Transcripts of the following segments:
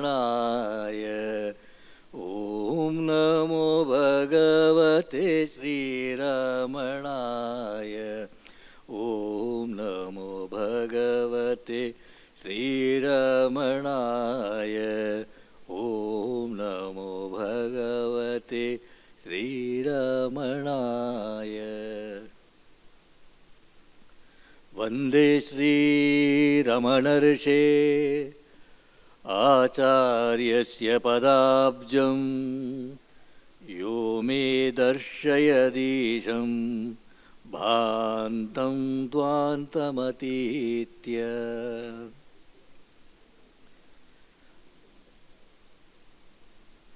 Ramanaya. Om Namo Bhagavate Sri Ramanaya. Om Namo Bhagavate Sri Ramanaya. Om Namo Bhagavate Sri Ramanaya. Vande Sri Ramanarshe Acharyasya Padabjam Yo me darshayadisham Bhantam Dvantamatitya.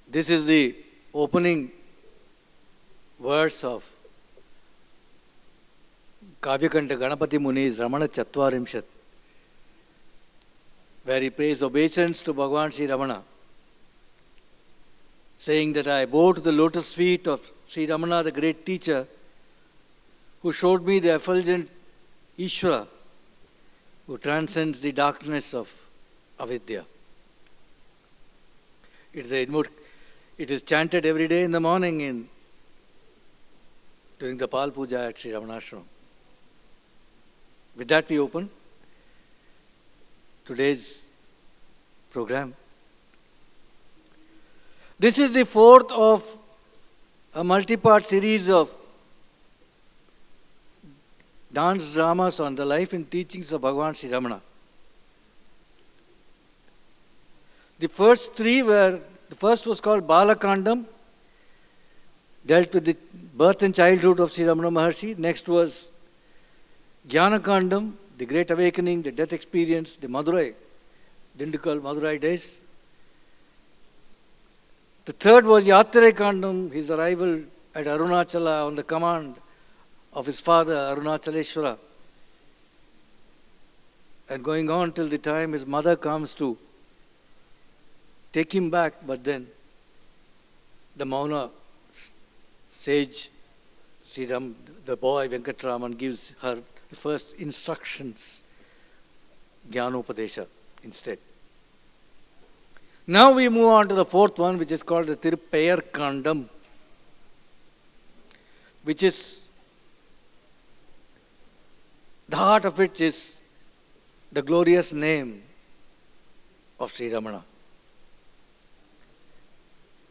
This is the opening verse of Kavyakanta Ganapati Muni's Ramana Chatvarimshat, where he pays obeisance to Bhagavan Sri Ramana, saying that I bow to the lotus feet of Sri Ramana, the great teacher, who showed me the effulgent Ishvara, who transcends the darkness of avidya. It is chanted every day in the morning during the Pal Puja at Sri Ramanashram. With that we open today's program. This is the fourth of a multi-part series of dance dramas on the life and teachings of Bhagavan Sri Ramana. The first three the first was called Bala Kandam, dealt with the birth and childhood of Sri Ramana Maharshi. Next was Jnana Kandam, the great awakening, the death experience, the Madurai, Dindukal Madurai days. The third was Yatre Kandam, his arrival at Arunachala on the command of his father, Arunachaleshwara, and going on till the time his mother comes to take him back, but then the Mauna sage, the boy Venkatraman, gives her the first instructions, Jnanopadesha instead. Now we move on to the fourth one, which is called the Tiruppeyar Kandam, which is, the heart of it is the glorious name of Sri Ramana.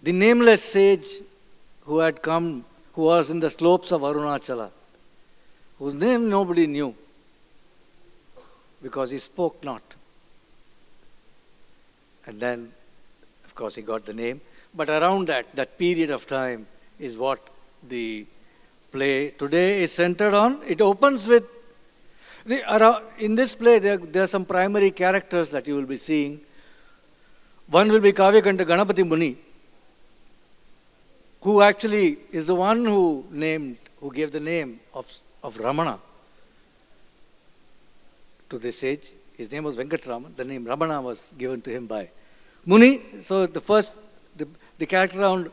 The nameless sage who had come, who was in the slopes of Arunachala, whose name nobody knew because he spoke not. And then, of course, he got the name. But around that period of time is what the play today is centered on. It opens with, in this play there are some primary characters that you will be seeing. One will be Kavyakanta Ganapati Muni, who actually is the one who gave the name of Ramana to the sage. His name was Venkatraman. The name Ramana was given to him by Muni. So the first, the character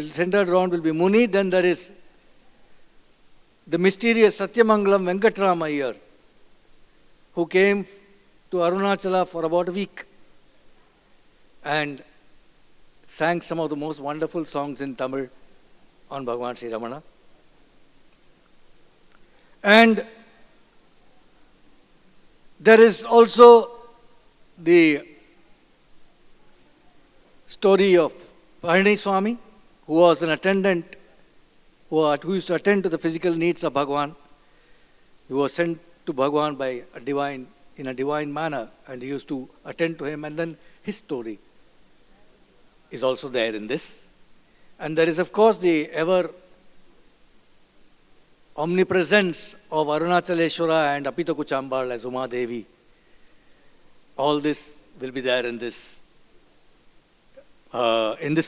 centered around will be Muni. Then there is the mysterious Satyamangalam Venkatrama Iyer, who came to Arunachala for about a week and sang some of the most wonderful songs in Tamil on Bhagavan Sri Ramana. And there is also the story of Parani Swami, who was an attendant, who used to attend to the physical needs of Bhagavan. He was sent to Bhagavan in a divine manner, and he used to attend to him, and then his story is also there in this. And there is, of course, the ever omnipresence of Arunachaleshwara and Apitaku Chambal as Uma Devi. All this will be there in this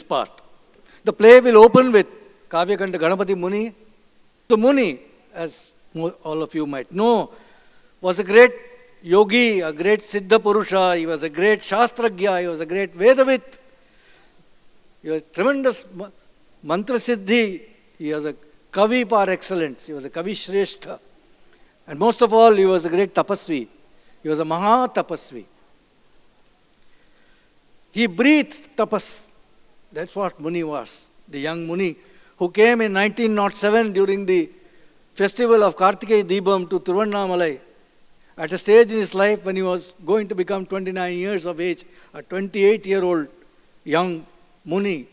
part. The play will open with Kavyakanta Ganapati Muni. So Muni, as all of you might know, was a great yogi, a great Siddha Purusha. He was a great Shastragya. He was a great Vedavit. He was tremendous Mantra Siddhi. He was a Kavi par excellence. He was a Kavi Shrestha. And most of all, he was a great Tapasvi. He was a Maha Tapasvi. He breathed tapas. That's what Muni was, the young Muni who came in 1907 during the festival of Kartikeya Deepam to Tiruvannamalai at a stage in his life when he was going to become 29 years of age, a 28-year-old young Muni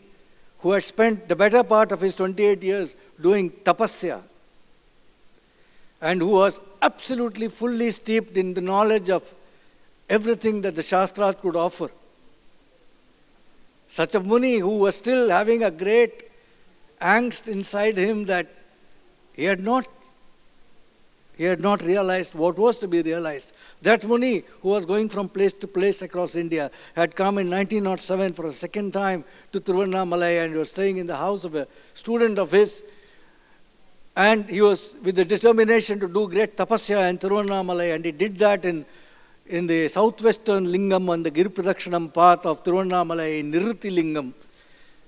who had spent the better part of his 28 years doing tapasya and who was absolutely fully steeped in the knowledge of everything that the Shastras could offer. Such a Muni who was still having a great angst inside him that he had not realized what was to be realized. That Muni who was going from place to place across India had come in 1907 for a second time to Tiruvannamalai and was staying in the house of a student of his. And he was with the determination to do great tapasya in Tiruvannamalai, and he did that in the southwestern lingam on the Giri Pradakshinam path of Tiruvannamalai in Niruti Lingam.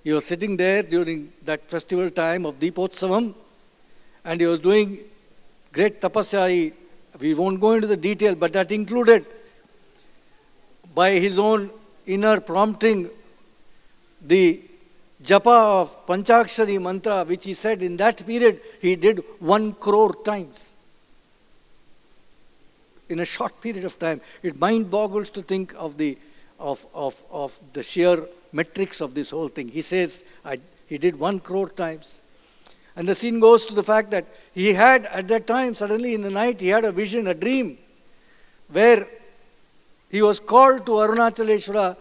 He was sitting there during that festival time of Deepotsavam, and he was doing great tapasya. We won't go into the detail, but that included, by his own inner prompting, the japa of Panchakshari mantra, which he said in that period he did 1 crore times. In a short period of time. It mind boggles to think of the sheer metrics of this whole thing. He says he did 1 crore times. And the scene goes to the fact that he had at that time, suddenly in the night, he had a vision, a dream, where he was called to Arunachaleshwara,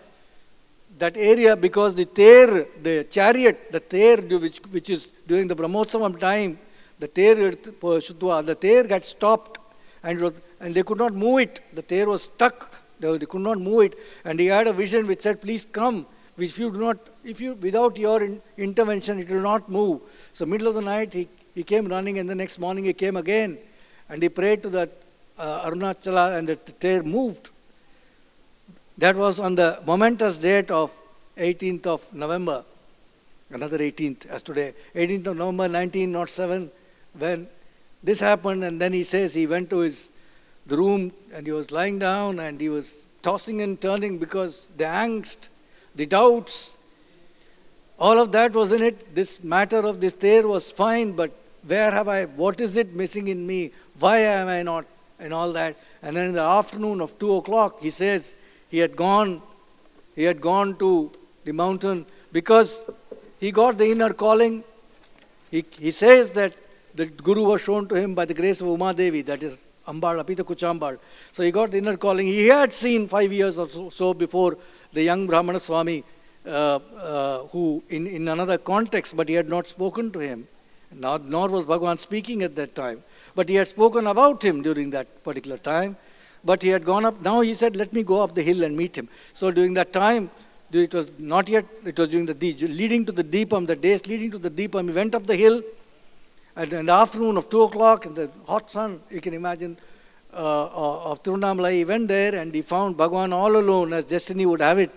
that area, because the tear, the chariot, the tear which is during the Brahmotsavam time, the tear got stopped and they could not move it. The tear was stuck. They could not move it. And he had a vision which said, please come. Without your intervention, it will not move. So middle of the night, he came running, and the next morning he came again. And he prayed to that Arunachala, and the tear moved. That was on the momentous date of 18th of November, another 18th as today, 18th of November 1907, when this happened. And then he says he went to the room and he was lying down and he was tossing and turning because the angst, the doubts, all of that was in it. This matter of this tear was fine, but what is it missing in me? Why am I not? And all that. And then in the afternoon of 2 o'clock, he says he had gone to the mountain because he got the inner calling. He says that the Guru was shown to him by the grace of Uma Devi, that is Ambal, Apita Kuchambal. So he got the inner calling. He had seen 5 years or so before the young Brahmana Swami, who in another context, but he had not spoken to him. Nor was Bhagavan speaking at that time. But he had spoken about him during that particular time. But he had gone up. Now he said, let me go up the hill and meet him. So during that time, it was not yet, it was during leading to the Deepam, the days leading to the Deepam, he went up the hill. And in the afternoon of 2 o'clock, in the hot sun, you can imagine, of Tiruvannamalai, he went there and he found Bhagavan all alone, as destiny would have it.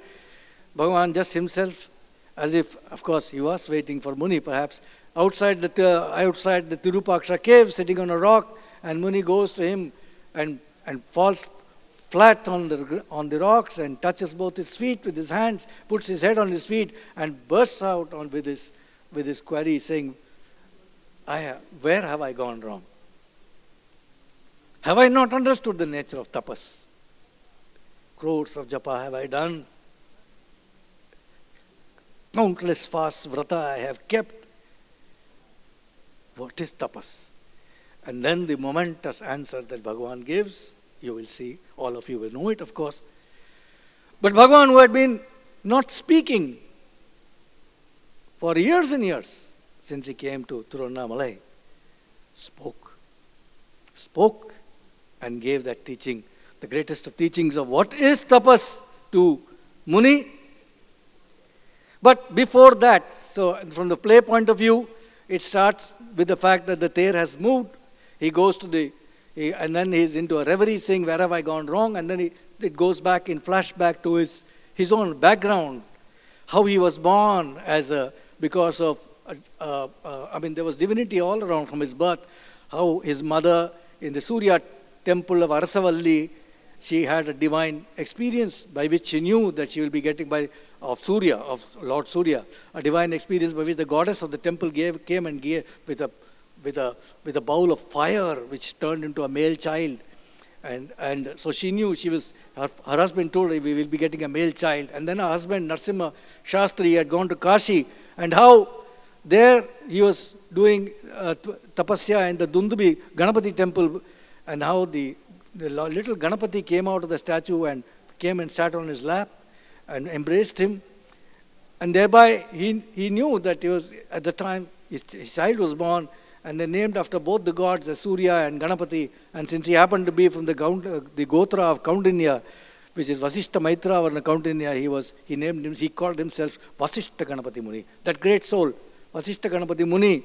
Bhagavan just himself, as if, of course, he was waiting for Muni, perhaps, outside the Tirupaksha cave, sitting on a rock, and Muni goes to him and falls flat on the rocks and touches both his feet with his hands, puts his head on his feet, and bursts out with his query, saying, where have I gone wrong? Have I not understood the nature of tapas? Crores of japa have I done. Countless fasts, vrata I have kept. What is tapas? And then the momentous answer that Bhagavan gives, you will see, all of you will know it, of course. But Bhagavan, who had been not speaking for years and years, since he came to Tiruvannamalai, spoke and gave that teaching, the greatest of teachings of what is tapas to Muni. But before that, so from the play point of view, it starts with the fact that the tear has moved. He goes to and then he's into a reverie saying, where have I gone wrong? And then it goes back in flashback to his own background, how he was born because of there was divinity all around from his birth, how his mother in the Surya temple of Arasavalli she had a divine experience by which she knew that she will be getting of Surya, of Lord Surya, a divine experience by which the goddess of the temple came and gave with a bowl of fire which turned into a male child. And so she knew her husband told her, we will be getting a male child. And then her husband, Narsimha Shastri, had gone to Kashi, and how there he was doing tapasya in the Dundubi Ganapati temple, and how the little Ganapati came out of the statue and came and sat on his lap and embraced him. And thereby he knew that he was, at the time, his child was born, and they named after both the gods as Surya and Ganapati. And since he happened to be from the Gotra of Kaundinya, which is Vasishta Maitra Varna Kaundinya, he called himself Vasishta Ganapati Muni. That great soul, Vasishta Ganapati Muni,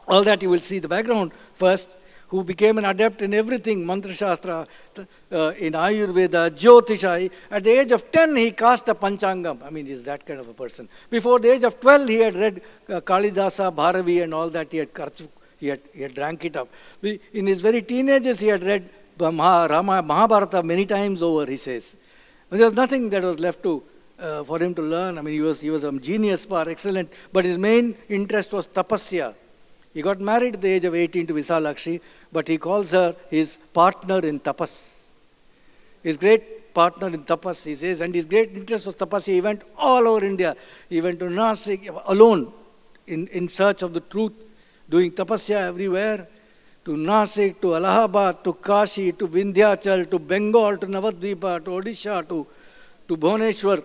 all that you will see the background first, who became an adept in everything, Mantra Shastra, in Ayurveda, Jyotisha. At the age of 10, he cast a Panchangam. I mean, he's that kind of a person. Before the age of 12, he had read Kalidasa, Bharavi and all that. He had drank it up. In his very teenagers, he had read Mahabharata many times over, he says. But there was nothing that was left for him to learn. I mean, he was a genius par excellent, but his main interest was tapasya. He got married at the age of 18 to Visalakshi, but he calls her his partner in tapas. His great partner in tapas, he says, and his great interest was tapasya. He went all over India. He went to Nasik alone in search of the truth, doing tapasya everywhere, to Nasik, to Allahabad, to Kashi, to Vindhyachal, to Bengal, to Navadvipa, to Odisha, to Bhuvaneshwar.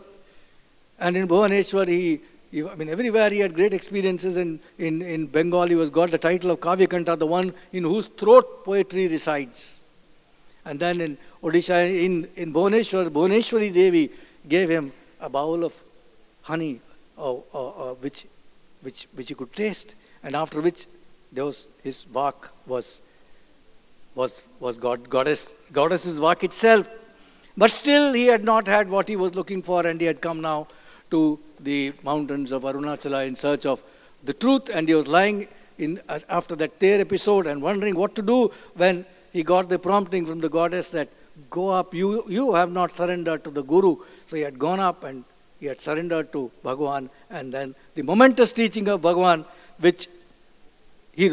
And in Bhuvaneshwar, everywhere he had great experiences. In Bengal, he got the title of Kavyakanta, the one in whose throat poetry resides. And then in Odisha, in Bhuvaneshwar, Bhuvaneshwari Devi gave him a bowl of honey, which he could taste. And after which, his vak was goddess's vak itself. But still, he had not had what he was looking for, and he had come now to the mountains of Arunachala in search of the truth, and he was lying after that tear episode and wondering what to do when he got the prompting from the goddess that go up, you have not surrendered to the Guru. So he had gone up and he had surrendered to Bhagavan, and then the momentous teaching of Bhagavan, which he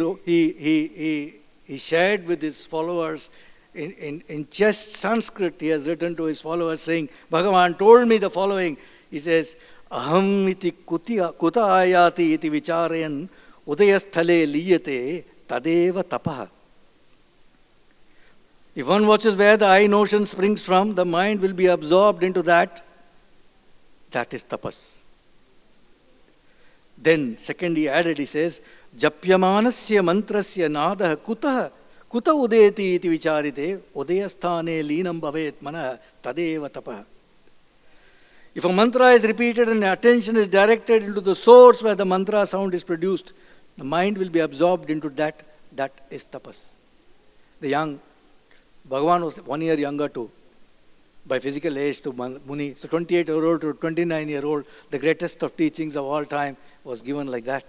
shared with his followers in just Sanskrit. He has written to his followers saying, Bhagavan told me the following. He says, Aham iti kuta ayati iti vicharayan udayasthale liyate tadeva tapaha. If one watches where the I notion springs from, the mind will be absorbed into that. That is tapas. Then, second he added, he says, Japyamanasya mantrasya nadaha kuta udeti iti vicharite udayasthane leenam bhavet manah tadeva tapaha. If a mantra is repeated and attention is directed into the source where the mantra sound is produced, the mind will be absorbed into that. That is tapas. Bhagavan was 1 year younger by physical age to Muni. So 28-year-old to 29-year-old, the greatest of teachings of all time was given like that.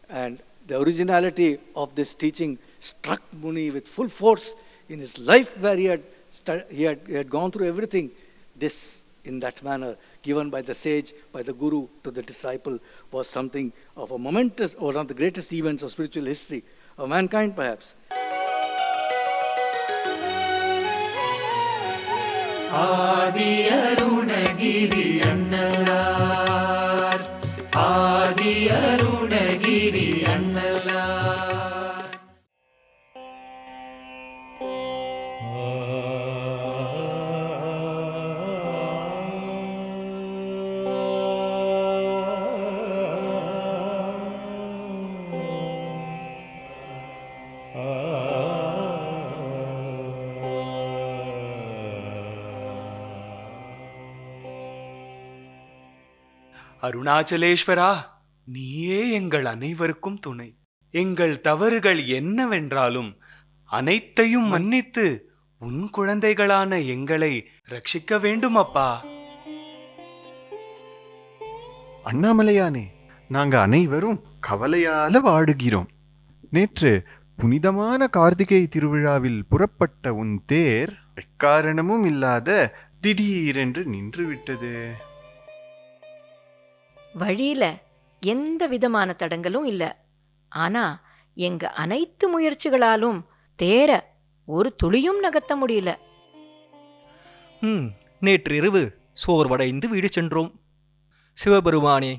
And the originality of this teaching struck Muni with full force in his life, where he had gone through everything. This, in that manner, given by the sage, by the Guru to the disciple, was something of a momentous, or one of the greatest events of spiritual history of mankind, perhaps. Adi Arunagiri Annalar, Adi Arunagiri Annalar. Arunachaleswara, நீயே எங்கள் அனைவருக்கும் துணை. எங்கள் தவறுகள் என்னவென்றாலும் அனைத்தையும் மன்னித்து உன் குழந்தைகளான எங்களை ரட்சிக்க வேண்டும் அப்பா. அண்ணாமலையானே, நாங்க அனைவரும் கவலையால வாடுகிறோம். நேற்று புனிதமான கார்த்திகை திருவிழாவில் புறப்பட்ட உன் தேர் எக்காரணமும் இல்லாத திடீரென்று நின்றுவிட்டது. வழியில எந்த விதமான தடங்களும் இல்ல. ஆனா எங்க அனைத்து முயற்சிகளாலும் தேர ஒரு துளியும் நகர்த்த முடியல. நேற்றிரவு சோர்வடைந்து வீடு சென்றோம். சிவபெருமானே,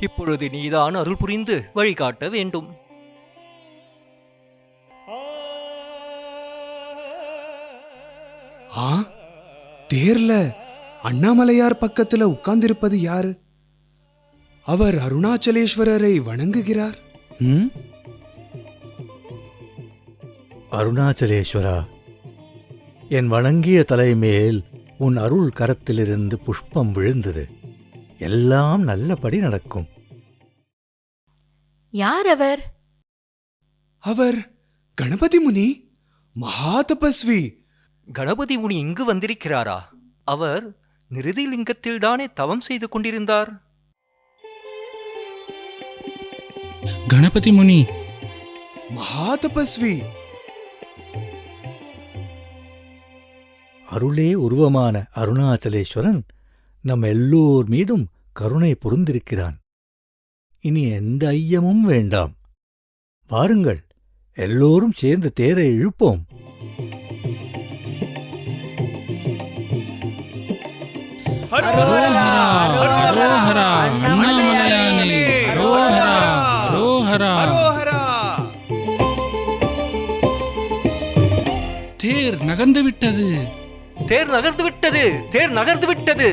இப்பொழுது நீதான் அருள் புரிந்து வழிகாட்ட வேண்டும். தேர்ல அண்ணாமலையார் பக்கத்துல உட்கார்ந்திருப்பது யாரு? அவர் அருணாச்சலேஸ்வரரை வணங்குகிறார். அருணாச்சலேஸ்வரா, என் வணங்கிய தலைமேல் உன் அருள் கரத்திலிருந்து புஷ்பம் விழுந்தது. எல்லாம் நல்லபடி நடக்கும். யார் அவர்? அவர் கணபதி முனி, மகா தபஸ்வி. கணபதி முனி இங்கு வந்திருக்கிறாரா? அவர் நிருதி லிங்கத்தில்தானே தவம் செய்து கொண்டிருந்தார். கணபதி முனி மகா தபஸ்வி. அருளே உருவமான அருணாச்சலேஸ்வரன் நம் எல்லோர் மீதும் கருணை புரிந்திருக்கிறான். இனி எந்த ஐயமும் வேண்டாம். வாருங்கள், எல்லோரும் சேர்ந்து தேரை இழுப்போம். தேர் நகர்ந்து விட்டது. தேர் நகர்ந்து விட்டது. தேர் நகர்ந்து விட்டது.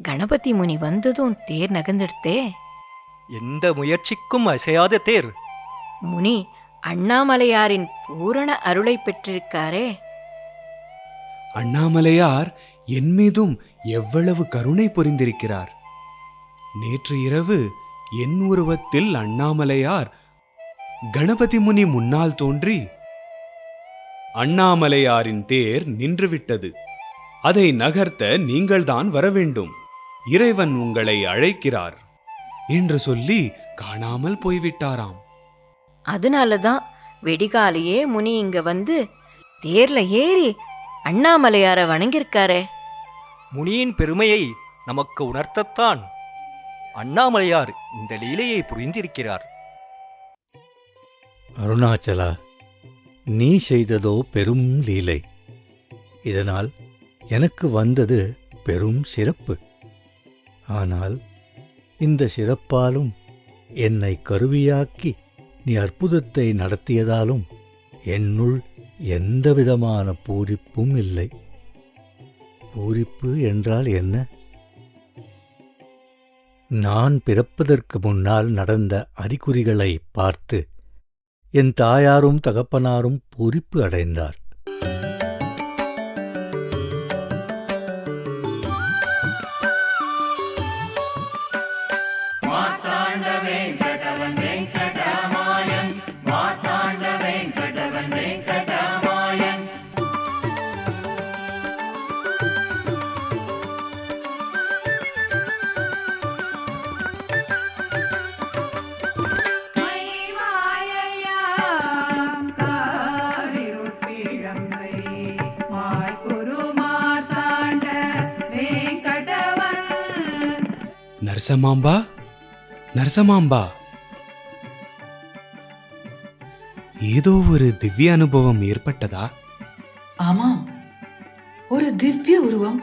கணபதி முனி வந்ததும் தேர் நகர்ந்துடுத்தே. எந்த முயற்சிக்கும் அசையாத தேர். முனி அண்ணாமலையாரின் பூரண அருளை பெற்றிருக்காரே. அண்ணாமலையார் என் மீதும் எவ்வளவு கருணை புரிந்திருக்கிறார். நேற்று இரவு என் உருவத்தில் அண்ணாமலையார் கணபதி முனி முன்னால் தோன்றி, அண்ணாமலையாரின் தேர் நின்றுவிட்டது, அதை நகர்த்த நீங்கள்தான் வரவேண்டும், இறைவன் உங்களை அழைக்கிறார் என்று சொல்லி காணாமல் போய்விட்டாராம். அதனாலதான் வெடிகாலையே முனி இங்க வந்து தேர்ல ஏறி அண்ணாமலையார வணங்கியிருக்காரே. முனியின் பெருமையை நமக்கு உணர்த்தத்தான் அண்ணாமலையார் இந்த லீலையை புரிந்திருக்கிறார். அருணாச்சலா, நீ செய்ததோ பெரும் லீலை. இதனால் எனக்கு வந்தது பெரும் சிறப்பு. ஆனால் இந்த சிறப்பாலும் என்னை கருவியாக்கி நீ அற்புதத்தை நடத்தியதாலும் என்னுள் எந்தவிதமான பூரிப்பும் இல்லை. பூரிப்பு என்றால் என்ன? நான் பிறப்பதற்கு முன்னால் நடந்த அறிகுறிகளை பார்த்து என் தாயாரும் தகப்பனாரும் பூரிப்பு அடைந்தார். மார்த்தாண்ட வெங்கடவன் வெங்கடமாயன், மார்த்தாண்ட வெங்கடவன் நரசமாம்பா, நரசமாம்பா, ஏதோ ஒரு திவ்ய அனுபவம் ஏற்பட்டதா? ஆமாம், ஒரு திவ்ய உருவம்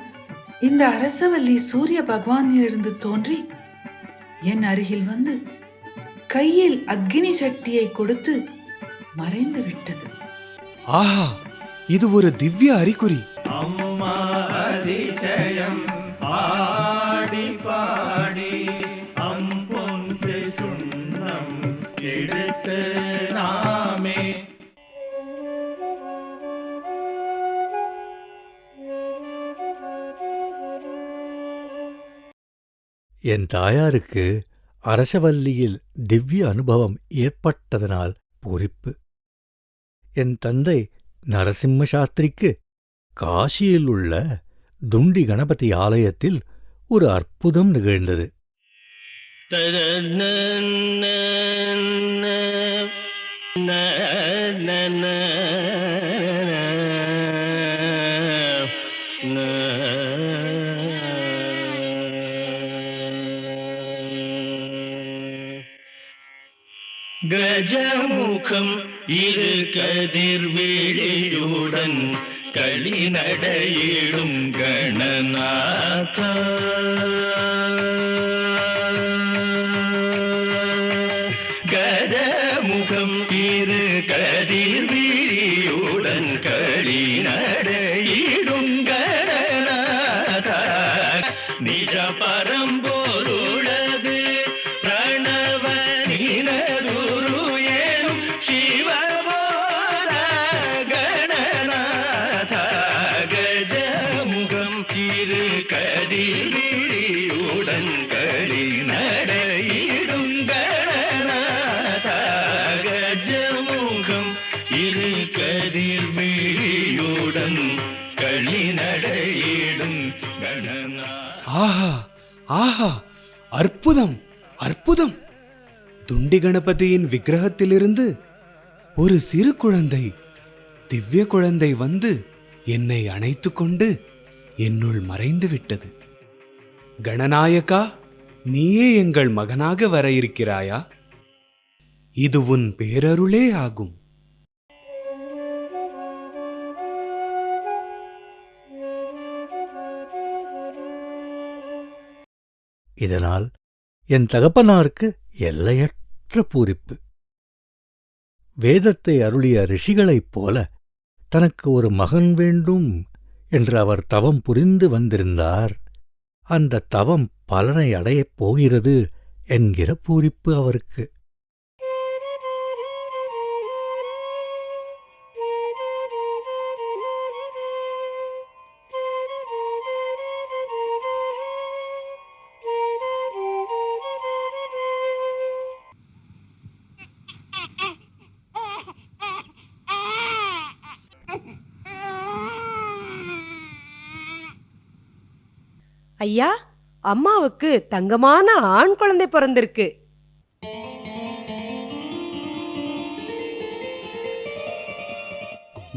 இந்த அரசவல்லி சூரிய பகவானிலிருந்து தோன்றி என் அருகில் வந்து கையில் அக்னி சட்டியை கொடுத்து மறைந்து விட்டது. ஆஹா, இது ஒரு திவ்ய அறிகுறி. அம்மா அதிசயம் ஆடி பாடி அம்பொன் சுண்ணம் எடுத்து நாமே. என் தாயாருக்கு அரசவல்லியில் திவ்ய அனுபவம் ஏற்பட்டதனால் பூரிப்பு. என் தந்தை நரசிம்ம சாஸ்திரிக்கு காசியில் உள்ள துண்டி கணபதி ஆலயத்தில் ஒரு அற்புதம் நிகழ்ந்தது. கஜமுகம் இரு கதிர்விழியுடன் களி நடையிடும் கணநாத. கஜமுகம் இரு கதிர்விழியுடன் களி நடையிடும் கணநாத. நிஜ பரம்பொருளது பிரணவ நினதுரு ஏனும் சிவபோத கணநாத. கஜமுகம் இரு கதிரியுடன் களி நடையிடும் கணநாத. கஜமுகம் இரு கதிர்விழியுடன் களி நடையிடும் கணநாத. ஆஹா, ஆஹா, அற்புதம், அற்புதம்! துண்டி கணபதியின் விக்கிரகத்திலிருந்து ஒரு சிறு குழந்தை, திவ்ய குழந்தை வந்து என்னை அணைத்து கொண்டு என்னுள் மறைந்து விட்டது. கணநாயகா, நீயே எங்கள் மகனாக வர இருக்கிறாயா? இது உன் பேரருளே ஆகும். இதனால் என் தகப்பனாருக்கு எல்லையற்ற பூரிப்பு. வேதத்தை அருளிய ரிஷிகளைப் போல தனக்கு ஒரு மகன் வேண்டும் என்று அவர் தவம் புரிந்து வந்திருந்தார். அந்த தவம் பலனை அடையப் போகிறது என்கிற பூரிப்பு அவருக்கு. ஐயா, அம்மாவுக்கு தங்கமான ஆண் குழந்தை பிறந்திருக்கு.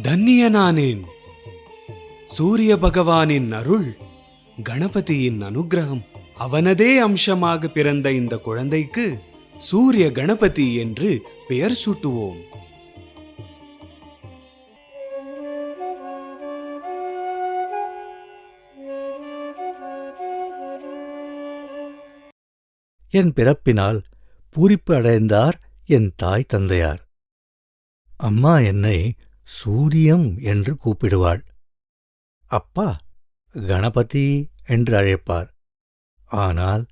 தன்னியனானேன். சூரிய பகவானின் அருள், கணபதியின் அனுக்கிரகம், அவனதே அம்சமாக பிறந்த இந்த குழந்தைக்கு சூரிய கணபதி என்று பெயர் சூட்டுவோம். என் பிறப்பினால் பூரிப்பு அடைந்தார் என் தாய் தந்தையார். அம்மா என்னை சூரியம் என்று கூப்பிடுவாள். அப்பா கணபதி என்று அழைப்பார். ஆனால்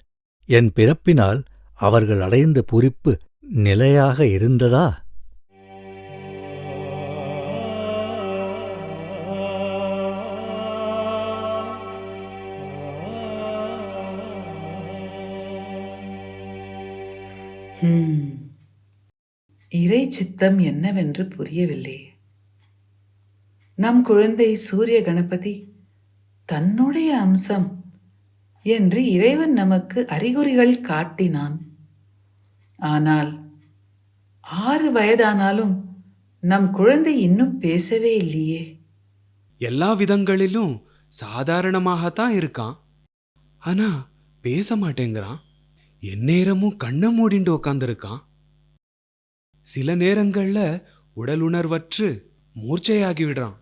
என் பிறப்பினால் அவர்கள் அடைந்த பூரிப்பு நிலையாக இருந்ததா? இறை சித்தம் என்னவென்று புரியவில்லை. நம் குழந்தை சூரிய கணபதி தன்னுடைய அம்சம் என்று இறைவன் நமக்கு அறிகுறிகள் காட்டினான். ஆனால் 6 வயதானாலும் நம் குழந்தை இன்னும் பேசவே இல்லையே. எல்லா விதங்களிலும் சாதாரணமாகத்தான் இருக்கான். ஆனா பேச மாட்டேங்கிறான். எந்நேரமும் கண்ணை மூடிண்டு உக்காந்துருக்கான். சில நேரங்கள்ல உடலுணர்வற்று மூர்ச்சையாகி விடுறான்.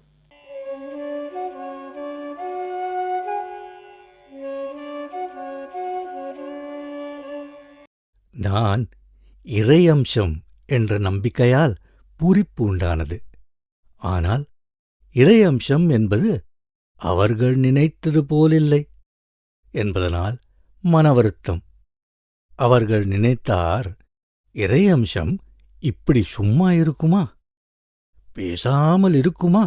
நான் இறை அம்சம் என்ற நம்பிக்கையால் பூரிப்பு உண்டானது. ஆனால் இறை அம்சம் என்பது அவர்கள் நினைத்தது போலில்லை என்பதனால் மனவருத்தம். அவர்கள் நினைத்தார், இறை அம்சம் இப்படி சும்மா இருக்குமா, பேசாமல் இருக்குமா?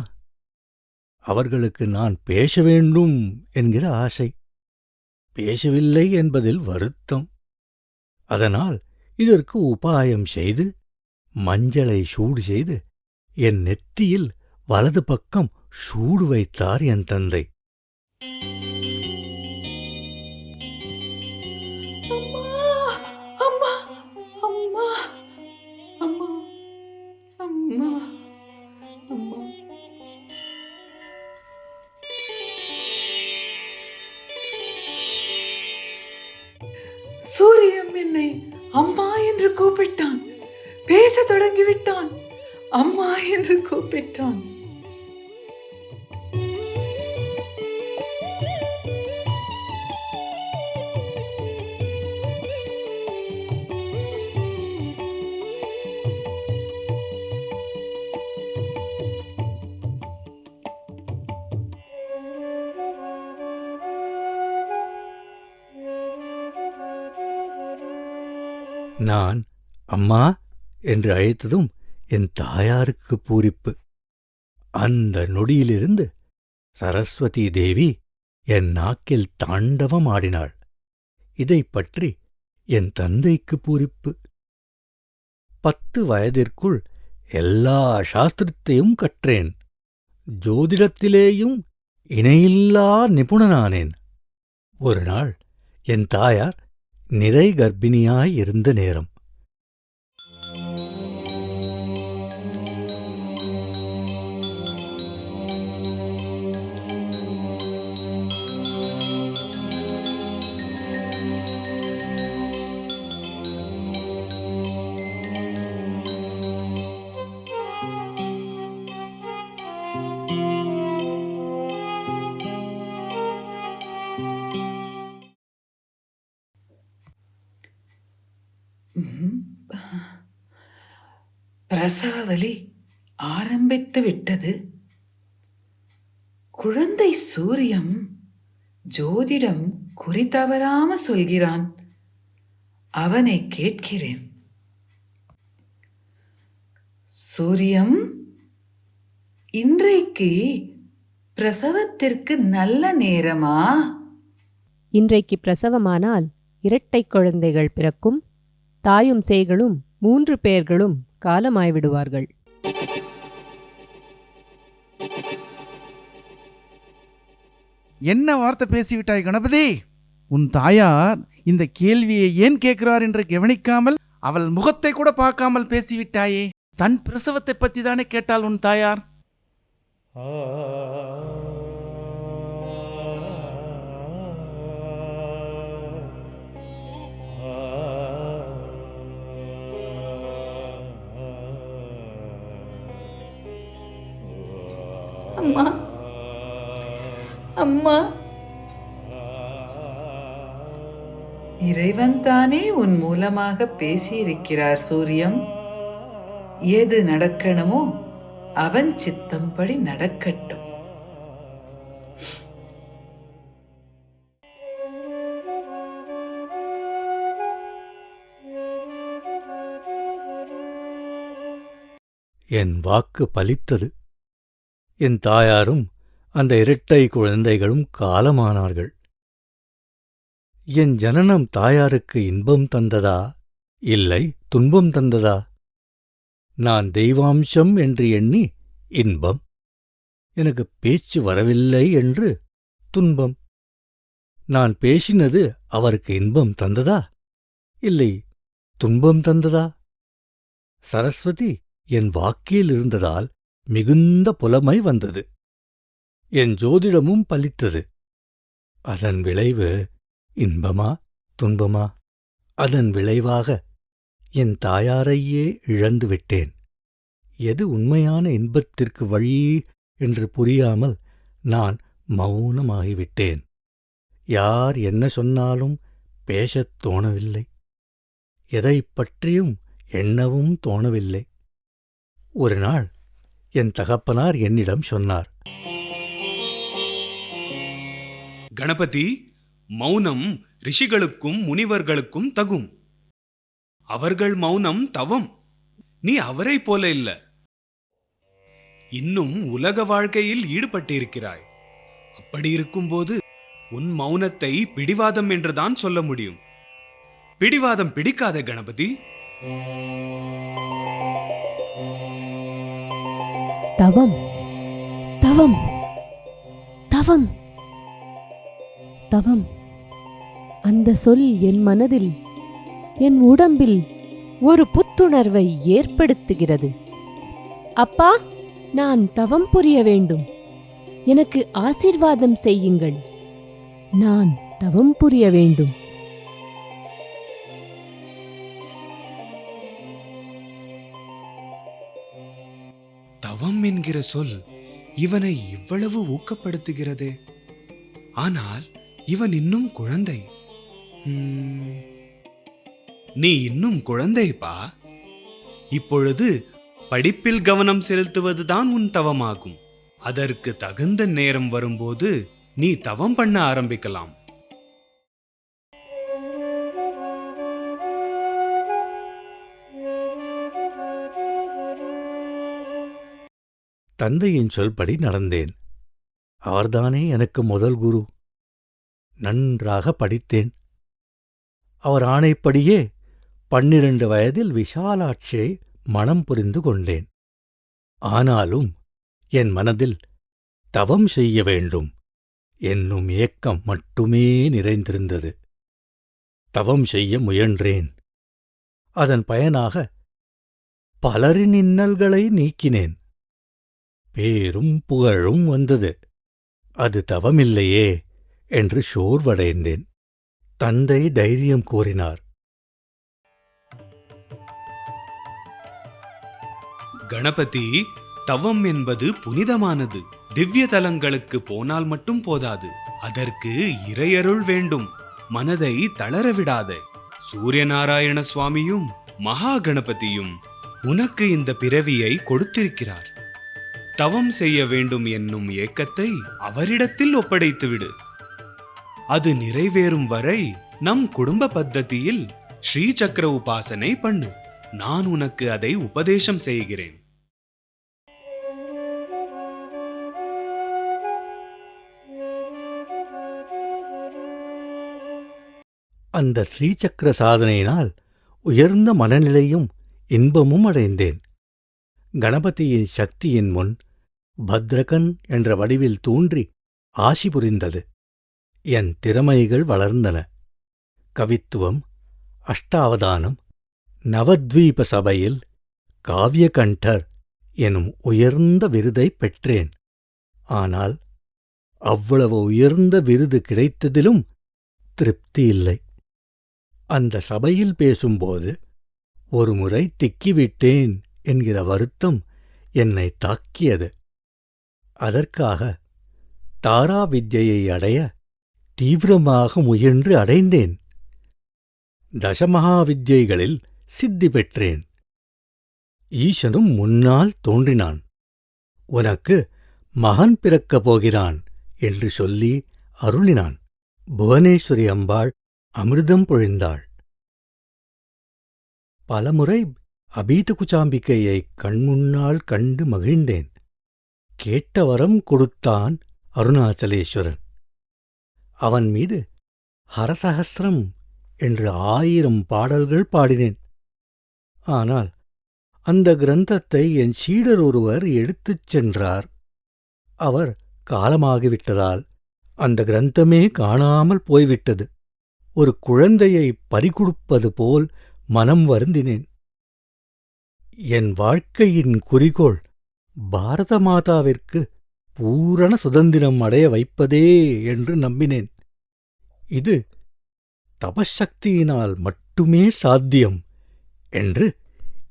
அவர்களுக்கு நான் பேச வேண்டும் என்கிற ஆசை, பேசவில்லை என்பதில் வருத்தம். அதனால் இதற்கு உபாயம் செய்து மஞ்சளை சூடு செய்து என் நெத்தியில் வலது பக்கம் சூடு வைத்தார் என் தந்தை. அம்மா, அம்மா, அம்மா, அம்மா, அம்மா. சூரியன் என்னை அம்மா என்று கூப்பிட்டான். பேச தொடங்கிவிட்டான். அம்மா என்று கூப்பிட்டான். நான் அம்மா என்று அழைத்ததும் என் தாயாருக்கு பூரிப்பு. அந்த நொடியிலிருந்து சரஸ்வதி தேவி என் நாக்கில் தாண்டவம் ஆடினாள். இதைப் பற்றி என் தந்தைக்கு பூரிப்பு. 10 வயதிற்குள் எல்லா சாஸ்திரத்தையும் கற்றேன். ஜோதிடத்திலேயும் இணையில்லா நிபுணனானேன். ஒரு நாள் என் தாயார் நிறை கர்ப்பிணியாயிருந்த நேரம். பிரசவ வலி ஆரம்பித்து விட்டது. குழந்தை சூரியம் ஜோதிடம் குறித்தவராம சொல்கிறான். அவனை கேட்கிறேன். சூரியம், இன்றைக்கு பிரசவத்திற்கு நல்ல நேரமா? இன்றைக்கு பிரசவமானால் 2 குழந்தைகள் பிறக்கும். தாயும் சேய்களும் 3 பேர்களும் காலமாய்விடுவார்கள். என்ன வார்த்தை பேசிவிட்டாய் கணபதி? உன் தாயார் இந்த கேள்வியை ஏன் கேட்கிறார் என்று கவனிக்காமல், அவள் முகத்தை கூட பார்க்காமல் பேசிவிட்டாயே. தன் பிரசவத்தை பற்றி தானே கேட்டாள் உன் தாயார். அம்மா, அம்மா. இறைவன் தானே உன் மூலமாக பேசியிருக்கிறார் சூரியம். எது நடக்கணுமோ அவன் சித்தம்படி நடக்கட்டும். என் வாக்கு பலித்தது. என் தாயாரும் அந்த 2 குழந்தைகளும் காலமானார்கள். என் ஜனனம் தாயாருக்கு இன்பம் தந்ததா, இல்லை துன்பம் தந்ததா? நான் தெய்வாம்சம் என்று எண்ணி இன்பம், எனக்கு பேச்சு வரவில்லை என்று துன்பம். நான் பேசினது அவருக்கு இன்பம் தந்ததா, இல்லை துன்பம் தந்ததா? சரஸ்வதி என் வாக்கில் இருந்ததால் மிகுந்த புலமை வந்தது. என் ஜோதிடமும் பலித்தது. அதன் விளைவு இன்பமா துன்பமா? அதன் விளைவாக என் தாயாரையே இழந்து விட்டேன். எது உண்மையான இன்பத்திற்கு வழி என்று புரியாமல் நான் மௌனமாகிவிட்டேன். யார் என்ன சொன்னாலும் பேசத் தோணவில்லை. எதைப் பற்றியும் எண்ணவும் தோணவில்லை. ஒரு நாள் என் தகப்பனார் என்னிடம் சொன்னார், கணபதி, மௌனம் ரிஷிகளுக்கும் முனிவர்களுக்கும் தகும். அவர்கள் மௌனம் தவம். நீ அவரை போல இல்ல. இன்னும் உலக வாழ்க்கையில் ஈடுபட்டிருக்கிறாய். அப்படி இருக்கும்போது உன் மௌனத்தை பிடிவாதம் என்றுதான் சொல்ல முடியும். பிடிவாதம் பிடிக்காத கணபதி. தவம், தவம், தவம், தவம். அந்த சொல் என் மனதில், என் உடம்பில் ஒரு புத்துணர்வை ஏற்படுத்துகிறது. அப்பா, நான் தவம் புரிய வேண்டும். எனக்கு ஆசீர்வாதம் செய்யுங்கள். நான் தவம் புரிய வேண்டும். தவம் என்கிற சொல் இவனை இவ்வளவு ஊக்கப்படுத்துகிறதே. ஆனால் இவன் இன்னும் குழந்தை. நீ இன்னும் குழந்தைப்பா. இப்பொழுது படிப்பில் கவனம் செலுத்துவதுதான் உன் தவமாகும். அதற்கு தகுந்த நேரம் வரும்போது நீ தவம் பண்ண ஆரம்பிக்கலாம். தந்தையின் சொல்படி நடந்தேன். அவர்தானே எனக்கு முதல் குரு. நன்றாக படித்தேன். அவர் ஆணைப்படியே 12 வயதில் விஷாலாட்சியை மணம் புரிந்து கொண்டேன். ஆனாலும் என் மனதில் தவம் செய்ய வேண்டும் என்னும் ஏக்கம் மட்டுமே நிறைந்திருந்தது. தவம் செய்ய முயன்றேன். அதன் பயனாக பலரின் இன்னல்களை நீக்கினேன். பேரும் புகழும் வந்தது. அது தவமில்லையே என்று சோர்வடைந்தேன். தந்தை தைரியம் கூறினார். கணபதி, தவம் என்பது புனிதமானது. திவ்ய தலங்களுக்கு போனால் மட்டும் போதாது, அதற்கு இறையருள் வேண்டும். மனதை தளரவிடாத. சூரியநாராயண சுவாமியும் மகா கணபதியும் உனக்கு இந்த பிறவியை கொடுத்திருக்கிறார். தவம் செய்ய வேண்டும் என்னும் ஏக்கத்தை அவரிடத்தில் ஒப்படைத்துவிடு. அது நிறைவேறும் வரை நம் குடும்ப பத்ததியில் ஸ்ரீ சக்கர உபாசனை பண்ணு. நான் உனக்கு அதை உபதேசம் செய்கிறேன். அந்த ஸ்ரீசக்கர சாதனையினால் உயர்ந்த மனநிலையும் இன்பமும் அடைந்தேன். கணபதியின் சக்தியின் முன் பத்ரகன் என்ற வடிவில் தோன்றி ஆசி புரிந்தது. என் திறமைகள் வளர்ந்தன. கவித்துவம், அஷ்டாவதானம், நவத்வீப சபையில் காவியகண்டர் எனும் உயர்ந்த விருதை பெற்றேன். ஆனால் அவ்வளவு உயர்ந்த விருது கிடைத்ததிலும் திருப்தி இல்லை. அந்த சபையில் பேசும்போது ஒருமுறை திக்கிவிட்டேன் என்கிற வருத்தம் என்னை தாக்கியது. அதற்காக தாரா வித்யை அடைய தீவிரமாக முயன்று அடைந்தேன். தசமகா வித்யைகளில் சித்தி பெற்றேன். ஈசனும் முன்னால் தோன்றினான். உனக்கு மகன் பிறக்கப் போகிறான் என்று சொல்லி அருளினான். புவனேஸ்வரி அம்பாள் அமிர்தம் பொழிந்தாள். பலமுறை அபீத குச்சாம்பிகையை கண்முன்னால் கண்டு மகிழ்ந்தேன். கேட்ட வரம் கொடுத்தான் அருணாச்சலேஸ்வரன். அவன் மீது ஹரசஹஸ்ரம் என்று 1000 பாடல்கள் பாடினேன். ஆனால் அந்த கிரந்தத்தை என் சீடர் ஒருவர் எடுத்துச் சென்றார். அவர் காலமாகிவிட்டதால் அந்த கிரந்தமே காணாமல் போய்விட்டது. ஒரு குழந்தையை பறிகொடுப்பது போல் மனம் வருந்தினேன். என் வாழ்க்கையின் குறிக்கோள் பாரத மாதாவிற்கு பூரண சுதந்திரம் அடைய வைப்பதே என்று நம்பினேன். இது தபசக்தியினால் மட்டும் மட்டுமே சாத்தியம் என்று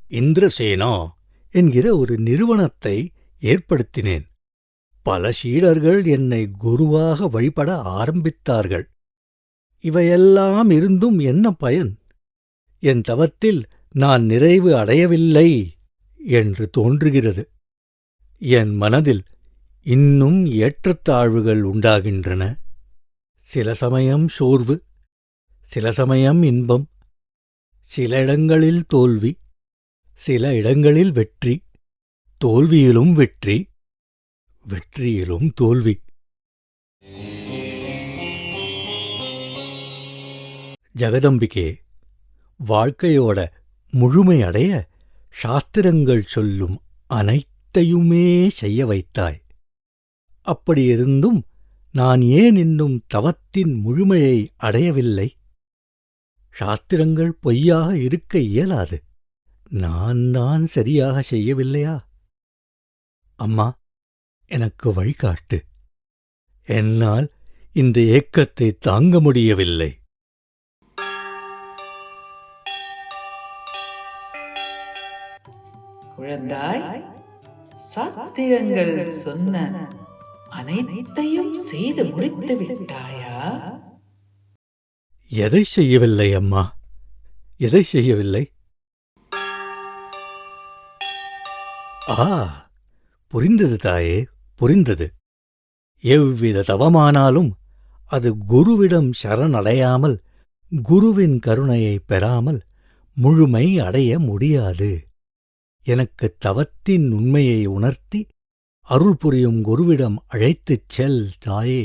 இந்திரசேனா என்கிற ஒரு நிறுவனத்தை ஏற்படுத்தினேன். பல சீடர்கள் என்னை குருவாக வழிபட ஆரம்பித்தார்கள். இவையெல்லாம் இருந்தும் என்ன பயன்? என் தவத்தில் நான் நிறைவு அடையவில்லை என்று தோன்றுகிறது. என் மனதில் இன்னும் ஏற்றத்தாழ்வுகள் உண்டாகின்றன. சில சமயம் சோர்வு, சில சமயம் இன்பம், சில இடங்களில் தோல்வி, சில இடங்களில் வெற்றி, தோல்வியிலும் வெற்றி, வெற்றியிலும் தோல்வி. ஜெகதம்பிகே, வாழ்க்கையோட முழுமையடைய சாஸ்திரங்கள் சொல்லும் அனைத்தையுமே செய்ய வைத்தாய். அப்படியிருந்தும் நான் ஏன் இன்னும் தவத்தின் முழுமையை அடையவில்லை? சாஸ்திரங்கள் பொய்யாக இருக்க இயலாது. நான் தான் சரியாக செய்யவில்லையா? அம்மா, எனக்கு வழிகாட்டு. என்னால் இந்த ஏக்கத்தை தாங்க முடியவில்லை. குழந்தாய், சாத்திரங்கள் சொன்ன அனைத்தையும் செய்து முடித்து விட்டாயா? எதை செய்யவில்லை அம்மா? எதை செய்யவில்லை? புரிந்தது தாயே, புரிந்தது. எவ்வித தவமானாலும் அது குருவிடம் சரணடையாமல், குருவின் கருணையை பெறாமல் முழுமை அடைய முடியாது. எனக்கு தவத்தின் உண்மையை உணர்த்தி அருள் புரியும் குருவிடம் அழைத்துச் செல் தாயே.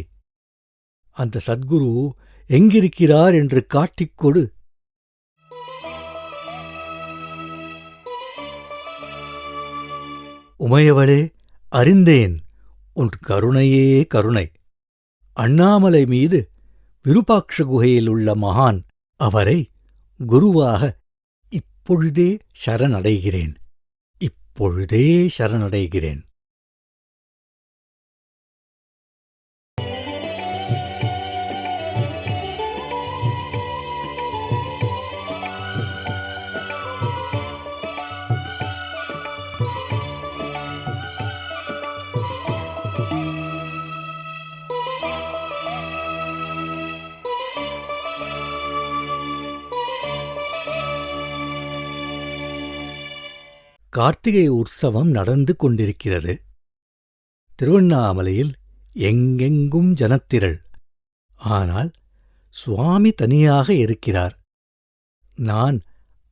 அந்த சத்குரு எங்கிருக்கிறார் என்று காட்டிக்கொடு. உமையவளே, அறிந்தேன், உன் கருணையே கருணை. அண்ணாமலை மீது விருபாக்ஷ குகையில் உள்ள மகான், அவரை குருவாக இப்பொழுதே சரணடைகிறேன், இப்பொழுதே சரணடைகிறேன். கார்த்திகை உற்சவம் நடந்து கொண்டிருக்கிறது. திருவண்ணாமலையில் எங்கெங்கும் ஜனத்திரள். ஆனால் சுவாமி தனியாக இருக்கிறார். நான்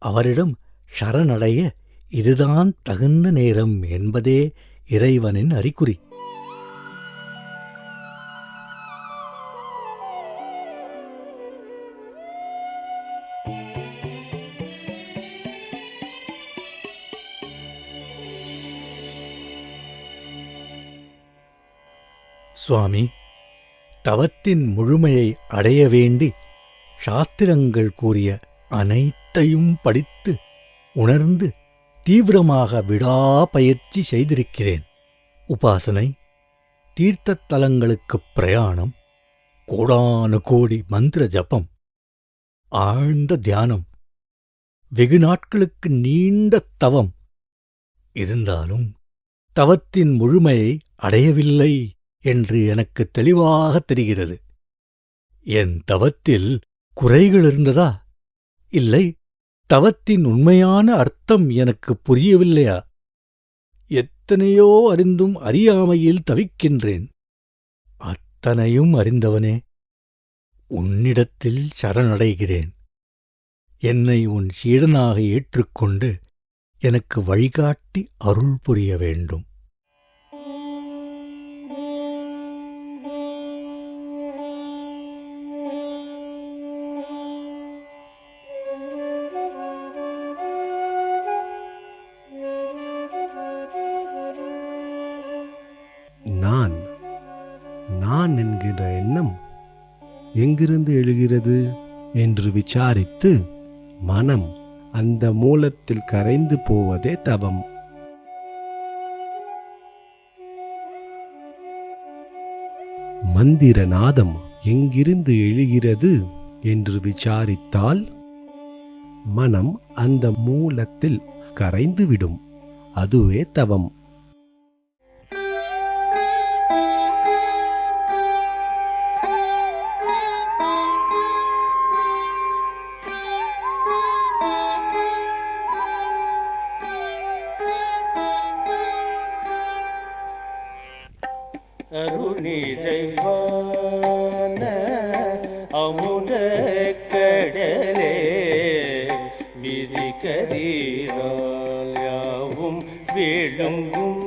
அவரிடம் சரணடைய இதுதான் தகுந்த நேரம் என்பதே இறைவனின் அறிகுறி. சுவாமி, தவத்தின் முழுமையை அடைய வேண்டி சாஸ்திரங்கள் கூறிய அனைத்தையும் படித்து உணர்ந்து தீவிரமாக விடாபயிற்சி செய்திருக்கிறேன். உபாசனை, தீர்த்தத் தலங்களுக்குப் பிரயாணம், கோடானு கோடி மந்திர ஜபம், ஆழ்ந்த தியானம், வெகு நாட்களுக்கு நீண்ட தவம். இருந்தாலும் தவத்தின் முழுமையை அடையவில்லை என்று எனக்கு தெளிவாகத் தெரிகிறது. என் தவத்தில் குறைகள் இருந்ததா? இல்லை, தவத்தின் உண்மையான அர்த்தம் எனக்கு புரியவில்லையா? எத்தனையோ அறிந்தும் அறியாமையில் தவிக்கின்றேன். அத்தனையும் அறிந்தவனே, உன்னிடத்தில் சரணடைகிறேன். என்னை உன் சீடனாக ஏற்றுக்கொண்டு எனக்கு வழிகாட்டி அருள் புரிய வேண்டும். நான் என்கிற எண்ணம் எங்கிருந்து எழுகிறது என்று விசாரித்து மனம் அந்த மூலத்தில் கரைந்து போவதே தவம். மந்திரநாதம் எங்கிருந்து எழுகிறது என்று விசாரித்தால் மனம் அந்த மூலத்தில் கரைந்துவிடும். அதுவே தவம். அருணிறைவான அமுத கடலே விரிகதிரால் யாவும் விழுங்கும்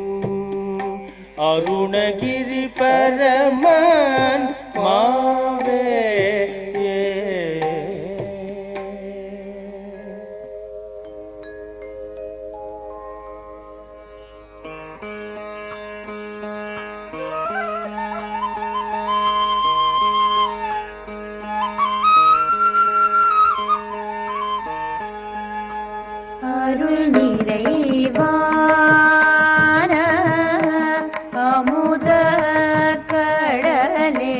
அருணகிரி பரமன் மாவே அருள் நிறைவான அமுத கடலே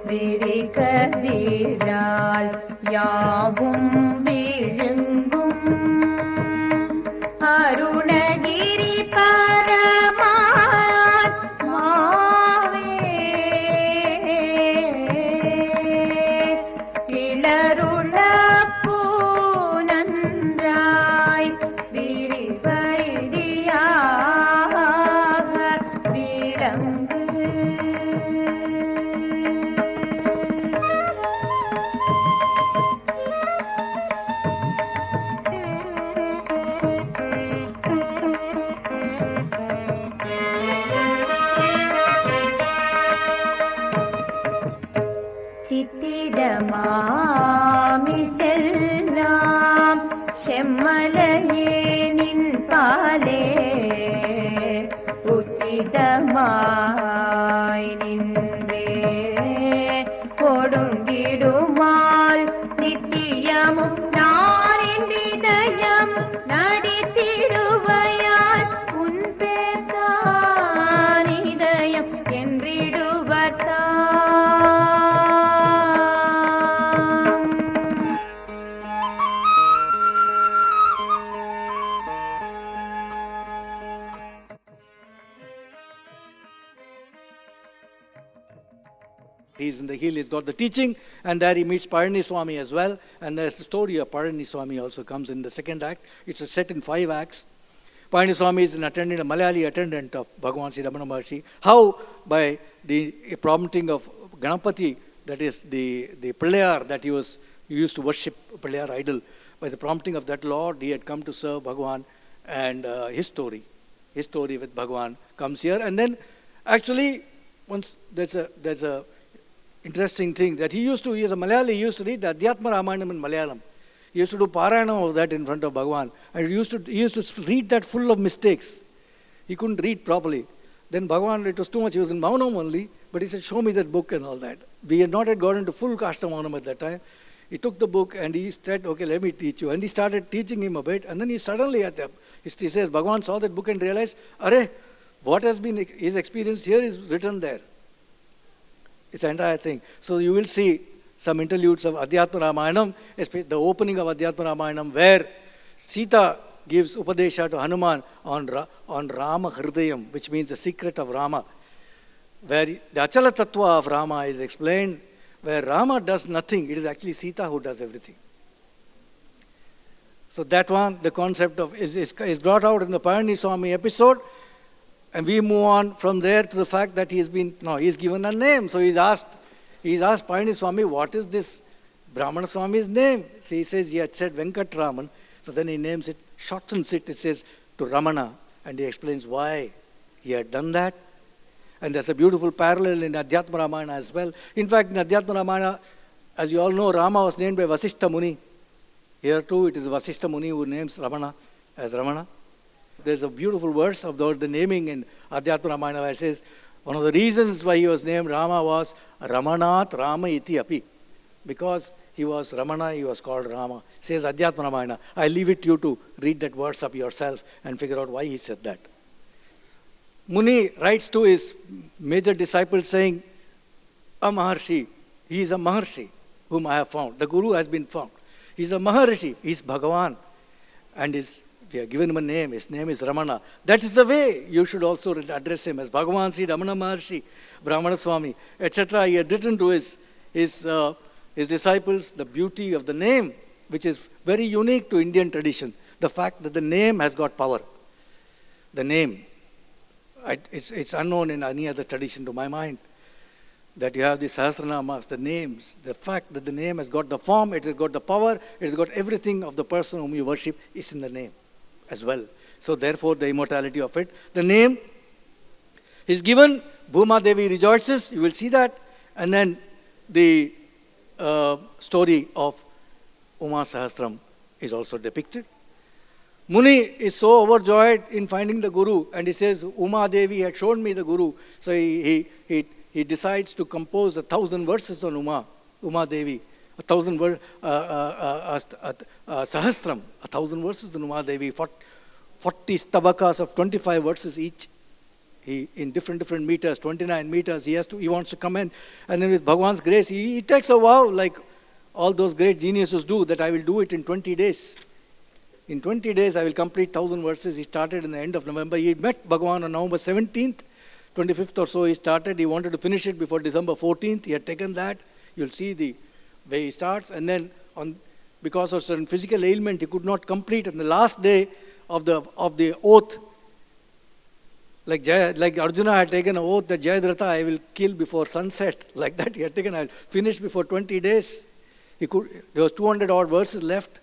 விரிகதிரால் யாவும் விழுங்கும் அருணகிரி பரமாத்மாவே கிளருள பூனன்றாய் விரிவரிடியாக விளங்கு சித்திரமாமிதெல்லாம் செம்மலையே நின் பாலே உத்திதமாய் நின்றே கொடுங்கிடுமால் நித்தியமும் நான் என் இதயம் நடித்திடுவையால் உன் பேர்தான் இதயம் என்றிடுவர்தான். He's in the hill, he's got the teaching, and there he meets Parani Swami as well. And there's the story of Parani Swami also comes in the second act. It's set in 5 acts. Parani Swami is an attendant, a Malayali attendant of Bhagavan Sri Ramana Maharshi. How? By the prompting of Ganapati, that is the Pillayar that he used to worship, Pillayar idol. By the prompting of that Lord, he had come to serve Bhagavan, and his story with Bhagavan comes here. And then actually, once there's a interesting thing that he is a Malayali, he used to read the Adhyatma Ramayana in Malayalam. He used to do Parayana of that in front of Bhagavan. And he used to read that full of mistakes. He couldn't read properly. Then Bhagavan, it was too much, he was in Maunam only, but he said, show me that book and all that. We had not yet got into full Kashta Maunam at that time. He took the book and he said, okay, let me teach you. And he started teaching him a bit. And then he suddenly, he says, Bhagavan saw that book and realized, Arey, what has been his experience here is written there. It's the entire thing. So you will see some interludes of Adhyatma Ramayanam, especially the opening of Adhyatma Ramayanam, where Sita gives Upadesha to Hanuman on Rama Hridayam, which means the secret of Rama, where the Achala Tattva of Rama is explained, where Rama does nothing, it is actually Sita who does everything. So that one, the concept of is brought out in the Parani Swami episode. And we move on from there to the fact that he's given a name. So he's asked Parani Swami, what is this Brahmana Swami's name? So he says he had said Venkat Raman. So then he names it, shortens it, it says to Ramana. And he explains why he had done that. And there's a beautiful parallel in Adhyatma Ramayana as well. In fact, in Adhyatma Ramayana, as you all know, Rama was named by Vasishta Muni. Here too, it is Vasishta Muni who names Ramana as Ramana. There's a beautiful verse of the naming in Adhyatma Ramayana where it says, one of the reasons why he was named Rama was Ramanat Rama iti api. Because he was Ramana, he was called Rama. Says Adhyatma Ramayana. I leave it to you to read that verse up yourself and figure out why he said that. Muni writes to his major disciple saying, a Maharshi, he is a Maharshi whom I have found. The Guru has been found. He's a Maharishi. He's Bhagavan. And we have given him a name. His name is Ramana. That is the way you should also address him as Bhagavan Sri Ramana Maharshi, Brahmana Swami, etc. He had written to his disciples the beauty of the name, which is very unique to Indian tradition. The fact that the name has got power. The name. It's unknown in any other tradition to my mind. That you have the Sahasranamas, the names, the fact that the name has got the form, it has got the power, it has got everything of the person whom you worship is in the name as well. So therefore the immortality of it. The name is given, Bhuma Devi rejoices, you will see that. And then the story of Uma Sahasram is also depicted. Muni is so overjoyed in finding the Guru, and he says, Uma Devi had shown me the Guru. So he decides to compose 1,000 verses on Uma Devi, 1,000 Sahasram, 1,000 verses on Uma Devi, 40 tabakas of 25 verses each. In different meters, 29 meters, he wants to comment, and then with Bhagavan's grace, he takes a vow like all those great geniuses do, that I will do it in 20 days. In 20 days, I will complete 1,000 verses. He started in the end of November. He met Bhagavan on November 17th, 25th or so he started. He wanted to finish it before December 14th. He had taken that. You'll see the way he starts. And then because of certain physical ailment, he could not complete. On the last day of the oath, like Arjuna had taken an oath that Jayadratha I will kill before sunset. Like that he had taken, I will finish before 20 days. There was 200 odd verses left.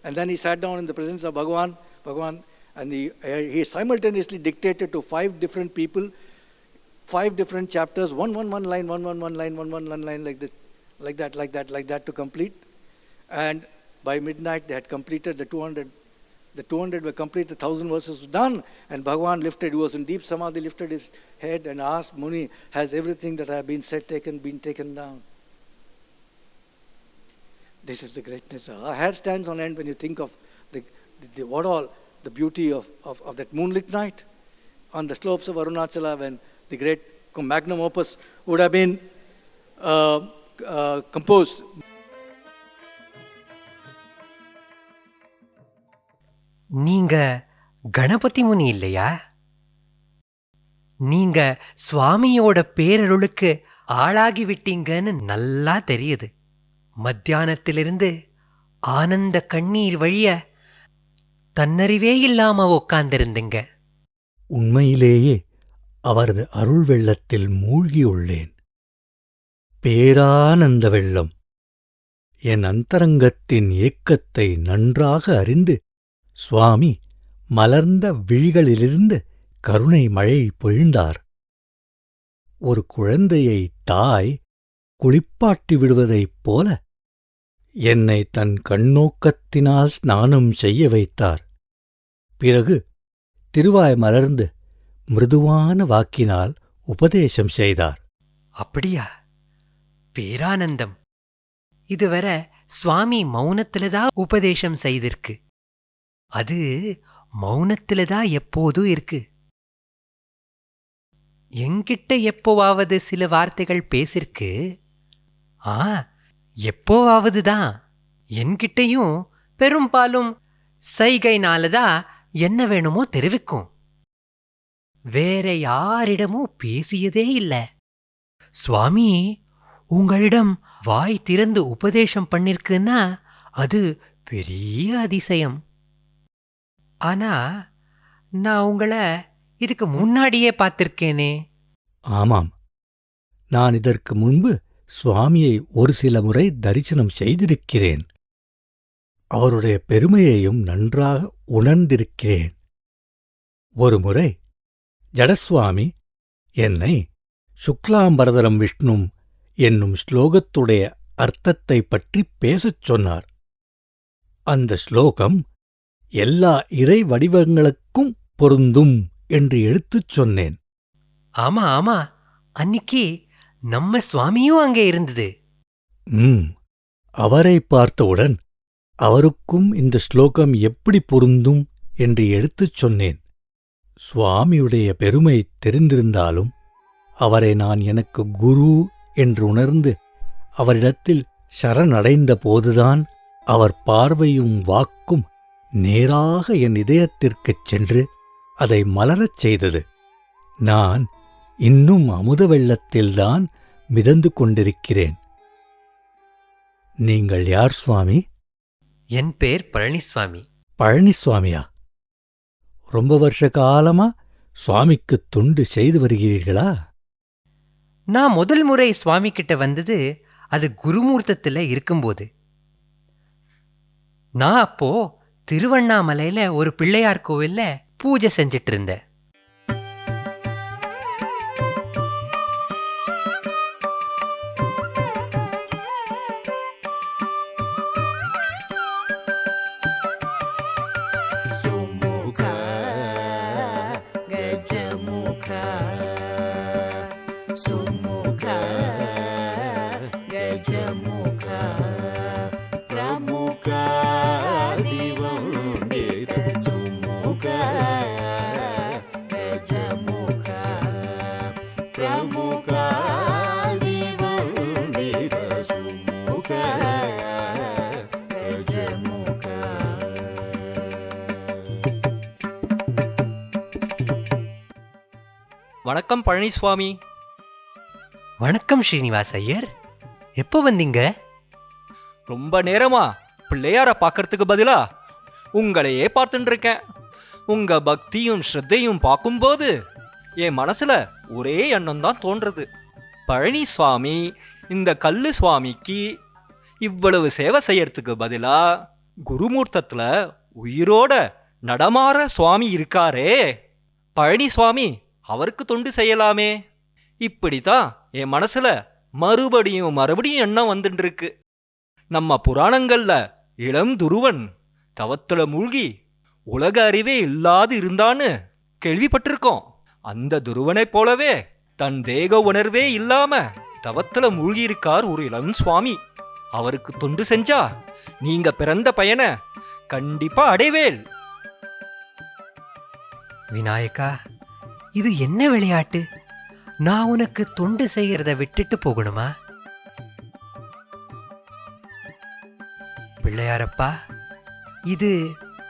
And then he sat down in the presence of Bhagavan, and he simultaneously dictated to 5 different people, 5 different chapters, one line, one line, like that to complete. And by midnight they had completed the 200. The 200 were complete, the 1,000 verses were done. And Bhagavan he was in deep samadhi, lifted his head and asked Muni, has everything that I have been said been taken down? This is the greatness. Our hair stands on end when you think of the beauty of that moonlit night on the slopes of Arunachala, when the great magnum opus would have been composed. நீங்க கணபதி முனி இல்லையா? நீங்க சுவாமியோட பேரருளுக்கு ஆளாகி விட்டீங்கன்னு நல்லா தெரியுது. மத்தியானத்திலிருந்து ஆனந்த கண்ணீர் வழிய தன்னறிவே இல்லாம உட்கார்ந்திருந்தீங்க. உண்மையிலேயே அவரது அருள் வெள்ளத்தில் மூழ்கியுள்ளேன். பேரானந்த வெள்ளம். என் அந்தரங்கத்தின் ஏக்கத்தை நன்றாக அறிந்து சுவாமி மலர்ந்த விழிகளிலிருந்து கருணை மழை பொழிந்தார். ஒரு குழந்தையை தாய் குளிப்பாட்டி விடுவதைப் போல என்னை தன் கண்ணோக்கத்தினால் ஸ்நானம் செய்ய வைத்தார். பிறகு திருவாய் மலர்ந்து மிருதுவான வாக்கினால் உபதேசம் செய்தார். அப்படியா? பேரானந்தம். இதுவரை சுவாமி மௌனத்தில்தான் உபதேசம் செய்திருக்கு. அது மௌனத்தில்தான் எப்போதும் இருக்கு. என்கிட்ட எப்போவாவது சில வார்த்தைகள் பேசிருக்கு. எப்போவாவதுதான். என்கிட்டையும் பெரும்பாலும் சைகைனாலதான் என்ன வேணுமோ தெரிவிக்கும். வேற யாரிடமும் பேசியதே இல்ல. சுவாமி உங்களிடம் வாய் திறந்து உபதேசம் பண்ணிருக்குன்னா அது பெரிய அதிசயம். ஆனா நான் உங்களை இதுக்கு முன்னாடியே பார்த்திருக்கேனே. ஆமாம், நான் இதற்கு முன்பு சுவாமியை ஒரு சில முறை தரிசனம் செய்திருக்கிறேன். அவருடைய பெருமையையும் நன்றாக உணர்ந்திருக்கிறேன். ஒருமுறை ஜடசுவாமி என்னை சுக்லாம்பரதரம் விஷ்ணும் என்னும் ஸ்லோகத்துடைய அர்த்தத்தைப் பற்றி பேசச் சொன்னார். அந்த ஸ்லோகம் எல்லா இறை வடிவங்களுக்கும் பொருந்தும் என்று எடுத்துச் சொன்னேன். ஆமா ஆமா, அன்னிக்கு நம்ம சுவாமியும் அங்கே இருந்தது. அவரை பார்த்தவுடன் அவருக்கும் இந்த ஸ்லோகம் எப்படி பொருந்தும் என்று எடுத்துச் சொன்னேன். சுவாமியுடைய பெருமை தெரிந்திருந்தாலும் அவரை நான் எனக்கு குரு என்று உணர்ந்து அவரிடத்தில் சரணடைந்த போதுதான் அவர் பார்வையும் வாக்கும் நேராக என் இதயத்திற்குச் சென்று அதை மலரச் செய்தது. நான் இன்னும் அமுத வெள்ளத்தில்தான் மிதந்து கொண்டிருக்கிறேன். நீங்கள் யார் சுவாமி? என் பேர் பழனிசுவாமி. பழனிசுவாமியா? ரொம்ப வருஷ காலமா சுவாமிக்கு தொண்டு செய்து வருகிறீர்களா? நான் முதல் முறை சுவாமி கிட்ட வந்தது அது குருமூர்த்தத்தில் இருக்கும்போது. நான் அப்போ திருவண்ணாமலையில ஒரு பிள்ளையார் கோவில்ல பூஜை செஞ்சிட்டு இருந்தேன். வணக்கம் பழனிசுவாமி. வணக்கம் ஸ்ரீனிவாஸ் ஐயர். எப்போ வந்தீங்க? ரொம்ப நேரமா பிள்ளையார பார்க்கறதுக்கு பதிலா உங்களையே பார்த்துட்டு இருக்கேன். உங்க பக்தியும் ஸ்ரத்தையும் பார்க்கும்போது என் மனசுல ஒரே எண்ணம் தான் தோன்றது. பழனிசுவாமி இந்த கல்லு சுவாமிக்கு இவ்வளவு சேவை செய்யறதுக்கு பதிலா குருமூர்த்தத்துல உயிரோட நடமாற சுவாமி இருக்காரே, பழனிசுவாமி அவருக்கு தொண்டு செய்யலாமே. இப்படித்தான் என் மனசுல மறுபடியும் எண்ணம் வந்துட்டு இருக்கு. நம்ம புராணங்கள்ல இளம் துருவன் தவத்துல மூழ்கி உலக அறிவே இல்லாது இருந்தான்னு கேள்விப்பட்டிருக்கோம். அந்த துருவனைப் போலவே தன் தேக உணர்வே இல்லாம தவத்துல மூழ்கி இருக்கார் ஒரு இளம் சுவாமி. அவருக்கு தொண்டு செஞ்சா நீங்க பிறந்த பயனை கண்டிப்பா அடைவேல். விநாயகா, இது என்ன விளையாட்டு? நான் உனக்கு தொண்டு செய்யறத விட்டுட்டு போகணுமா? பிள்ளையாரப்பா, இது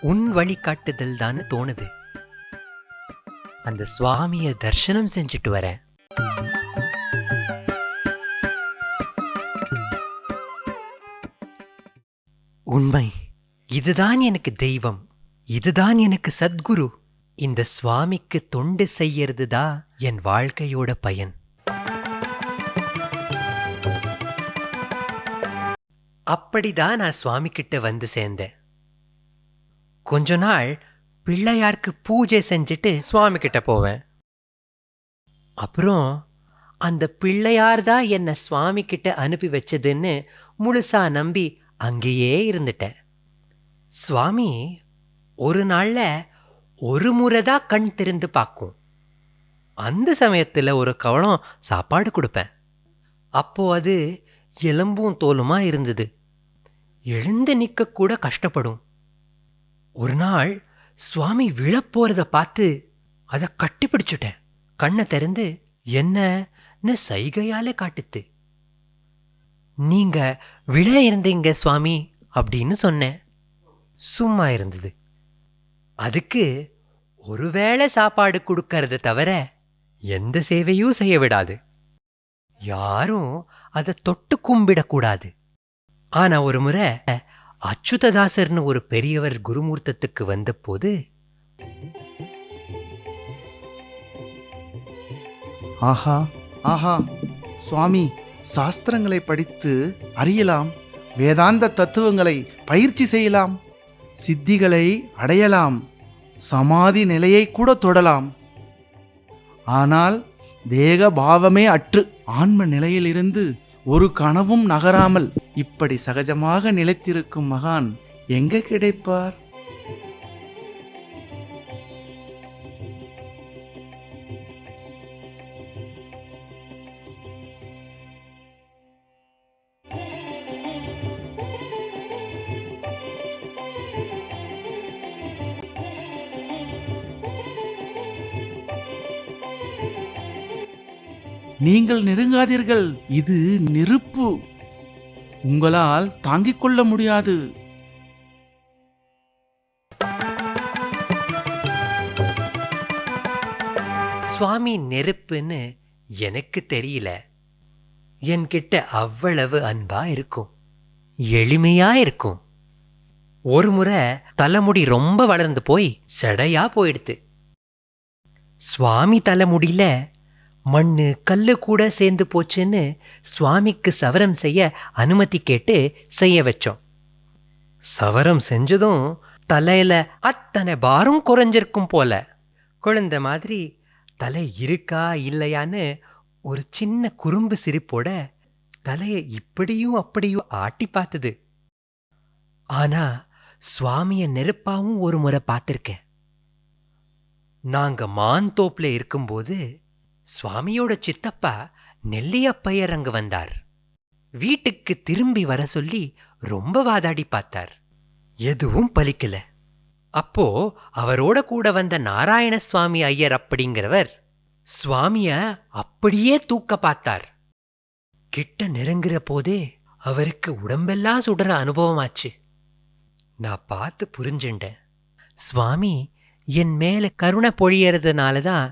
உன் வழிகாட்டுதல் தான் தோணுது. அந்த சுவாமிய தரிசனம் செஞ்சுட்டு வரேன். உண்மை, இதுதான் எனக்கு தெய்வம், இதுதான் எனக்கு சத்குரு. இந்த சுவாமிக்கு தொண்டு செய்யறதுதான் என் வாழ்க்கையோட பயன். அப்படிதான் நான் சுவாமி கிட்ட வந்து சேர்ந்தேன். கொஞ்ச நாள் பிள்ளையாருக்கு பூஜை செஞ்சுட்டு சுவாமி கிட்ட போவேன். அப்புறம் அந்த பிள்ளையார் தான் என்னை சுவாமி கிட்ட அனுப்பி வச்சதுன்னு முழுசா நம்பி அங்கேயே இருந்துட்டேன். சுவாமி ஒரு நாள்ல ஒரு முறைதான் கண் திறந்து பார்க்கும். அந்த சமயத்தில் ஒரு கவளம் சாப்பாடு கொடுப்பேன். அப்போ அது எலும்பும் தோலுமா இருந்தது. எழுந்து நிற்க கூட கஷ்டப்படும். ஒரு நாள் சுவாமி விழப்போறத பார்த்து அதை கட்டிப்பிடிச்சுட்டேன். கண்ணை திறந்து என்னன்னு சைகையாலே காட்டுத்து. நீங்க விழ இருந்தீங்க சுவாமி அப்படின்னு சொன்னேன். சும்மா இருந்தது. அதுக்கு ஒருவேளை சாப்பாடு கொடுக்கறத தவிர எந்த சேவையும் செய்ய விடாது. யாரும் அதை தொட்டு கும்பிடக்கூடாது. ஆனா ஒரு முறை அச்சுததாசர்னு ஒரு பெரியவர் குருமூர்த்தத்துக்கு வந்தபோது, ஆஹா ஆஹா, சுவாமி சாஸ்திரங்களை படித்து அறியலாம், வேதாந்த தத்துவங்களை பயிற்சி செய்யலாம், சித்திகளை அடையலாம், சமாதி நிலையை கூட தொடலாம். ஆனால் தேக பாவமே அற்று ஆன்ம நிலையிலிருந்து ஒரு கனவும் நகராமல் இப்படி சகஜமாக நிலைத்திருக்கும் மகான் எங்க கிடைப்பார்? நீங்கள் நெருங்காதீர்கள், இது நெருப்பு, உங்களால் தாங்கிக் கொள்ள முடியாது. சுவாமி நெருப்புன்னு எனக்கு தெரியல. என்கிட்ட அவ்வளவு அன்பா இருக்கும், எளிமையா இருக்கும். ஒரு முறை தலைமுடி ரொம்ப வளர்ந்து போய் சடையா போயிடுத்து. சுவாமி தலைமுடியில மண்ணு கல்லு கூட சேர்ந்து போச்சுன்னு சுவாமிக்கு சவரம் செய்ய அனுமதி கேட்டு செய்ய வச்சோம். சவரம் செஞ்சதும் தலையில அத்தனை பாரம் குறைஞ்சிருக்கும் போல. குழந்தை மாதிரி தலை இருக்கா இல்லையான்னு ஒரு சின்ன குறும்பு சிரிப்போட தலையை இப்படியும் அப்படியும் ஆட்டி பார்த்தது. ஆனா சுவாமிய நெருப்பாவும் ஒரு முறை பார்த்திருக்கேன். நாங்க மான்தோப்புல இருக்கும்போது சுவாமியோட சித்தப்பா நெல்லியப்பையர் அங்க வந்தார். வீட்டுக்கு திரும்பி வர சொல்லி ரொம்ப வாதாடி பார்த்தார். எதுவும் பலிக்கல. அப்போ அவரோட கூட வந்த நாராயண சுவாமி ஐயர் அப்படிங்கிறவர் சுவாமிய அப்படியே தூக்க பார்த்தார். கிட்ட நெருங்குற போதே அவருக்கு உடம்பெல்லாம் சுடுற அனுபவமாச்சு. நான் பார்த்து புரிஞ்சுட்டேன், சுவாமி என் மேல கருணை பொழியறதுனால தான்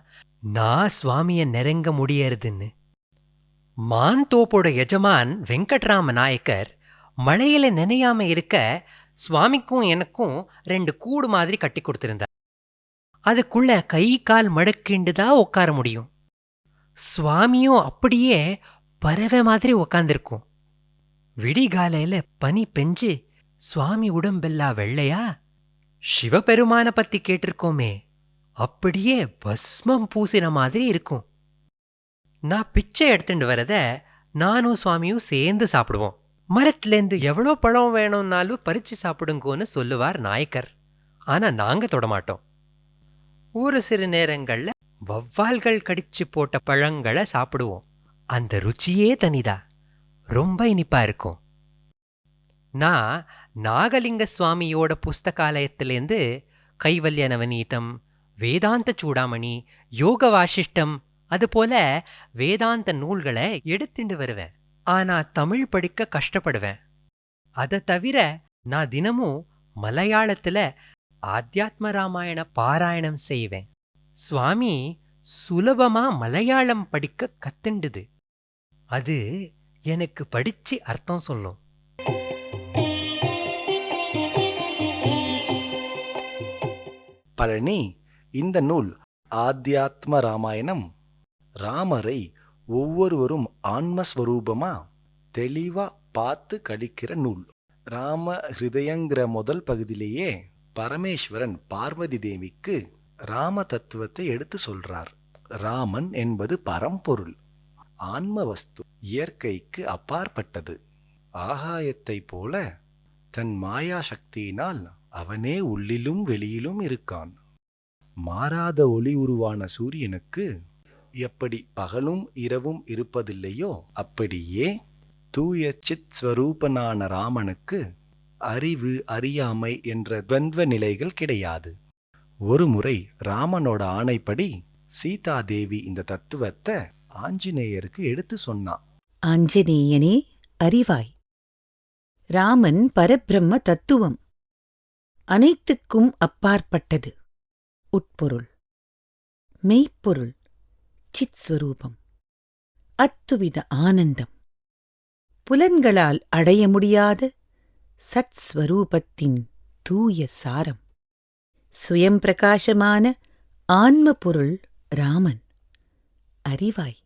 நான் சுவாமிய நெருங்க முடியறதுன்னு. மான்தோப்போட எஜமான் வெங்கட்ராம நாயக்கர் மழையில நினையாம இருக்க சுவாமிக்கும் எனக்கும் 2 கூடு மாதிரி கட்டி கொடுத்திருந்தார். அதுக்குள்ள கை கால் மடக்கிண்டு தான் உட்கார முடியும். சுவாமியும் அப்படியே பறவை மாதிரி உக்காந்துருக்கும். விடிகாலையில பனி பெஞ்சு சுவாமி உடம்பெல்லா வெள்ளையா. சிவபெருமான பத்தி கேட்டிருக்கோமே, அப்படியே பஸ்மம் பூசின மாதிரி இருக்கும். நான் பிச்சை எடுத்துட்டு வரத நானும் சுவாமியும் சேர்ந்து சாப்பிடுவோம். மரத்துலேருந்து எவ்வளோ பழம் வேணும்னாலும் பறிச்சு சாப்பிடுங்கோன்னு சொல்லுவார் நாயக்கர். ஆனா நாங்க தொடமாட்டோம். ஒரு சில நேரங்கள்ல வவ்வால்கள் கடிச்சு போட்ட பழங்களை சாப்பிடுவோம். அந்த ருச்சியே தனிதா, ரொம்ப இனிப்பா இருக்கும். நான் நாகலிங்க சுவாமியோட புஸ்தகாலயத்திலேருந்து கைவல்ய நவநீதம், வேதாந்த சூடாமணி, யோக வாசிஷ்டம், அதுபோல வேதாந்த நூல்களை எடுத்துட்டு வருவேன். ஆனா தமிழ் படிக்க கஷ்டப்படுவேன். அதை தவிர நான் தினமும் மலையாளத்துல ஆத்தியாத்ம ராமாயண பாராயணம் செய்வேன். சுவாமி சுலபமா மலையாளம் படிக்க கத்துண்டுது. அது எனக்கு படிச்சு அர்த்தம் சொல்லும். பழனி, இந்த நூல் ஆத்தியாத்ம ராமாயணம் ராமரை ஒவ்வொருவரும் ஆன்மஸ்வரூபமா தெளிவா பார்த்து கழிக்கிற நூல். ராம ஹிருதயங்கிற முதல் பகுதியிலேயே பரமேஸ்வரன் பார்வதி தேவிக்கு ராம தத்துவத்தை எடுத்து சொல்றார். ராமன் என்பது பரம்பொருள், ஆன்ம வஸ்து, இயற்கைக்கு அப்பாற்பட்டது. ஆகாயத்தை போல தன் மாயா சக்தியினால் அவனே உள்ளிலும் வெளியிலும் இருக்கான். மாறாத ஒளி உருவான சூரியனுக்கு எப்படி பகலும் இரவும் இருப்பதில்லையோ, அப்படியே தூய சித் ஸ்வரூபனான ராமனுக்கு அறிவு அறியாமை என்ற துவந்த நிலைகள் கிடையாது. ஒரு முறை ராமனோட ஆணைப்படி சீதாதேவி இந்த தத்துவத்தை ஆஞ்சநேயருக்கு எடுத்து சொன்னான். ஆஞ்சநேயனே அறிவாய், ராமன் பரபிரம்ம தத்துவம், அனைத்துக்கும் அப்பாற்பட்டது. உட்பொருள், மெய்ப்பொருள், சித்ஸ்வரூபம், அத்துவித ஆனந்தம், புலன்களால் அடைய முடியாத சத்ஸ்வரூபத்தின் தூய சாரம், சுயம் பிரகாசமான ஆன்ம பொருள் ராமன். அறிவாய்,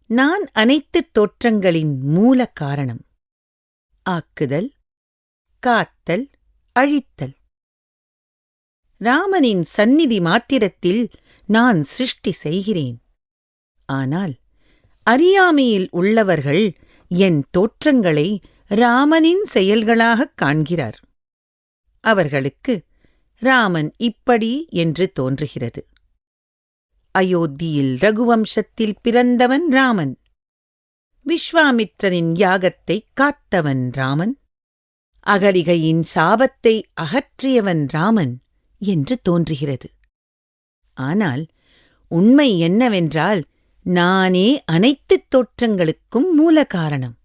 நான் அனைத்து தோற்றங்களின் மூல காரணம். ஆக்குதல், காத்தல், அழித்தல். ராமனின் சந்நிதி மாத்திரத்தில் நான் சிருஷ்டி செய்கிறேன். ஆனால் அறியாமையில் உள்ளவர்கள் என் தோற்றங்களை ராமனின் செயல்களாகக் காண்கிறார். அவர்களுக்கு ராமன் இப்படி என்று தோன்றுகிறது. அயோத்தியில் ரகுவம்சத்தில் பிறந்தவன் ராமன். விஸ்வாமித்திரனின் யாகத்தைக் காத்தவன் ராமன். அகலிகையின் சாபத்தை அகற்றியவன் ராமன் என்று தோன்றுகிறது. ஆனால் உண்மை என்னவென்றால், நானே அனைத்துத் தோற்றங்களுக்கும் மூல காரணம்.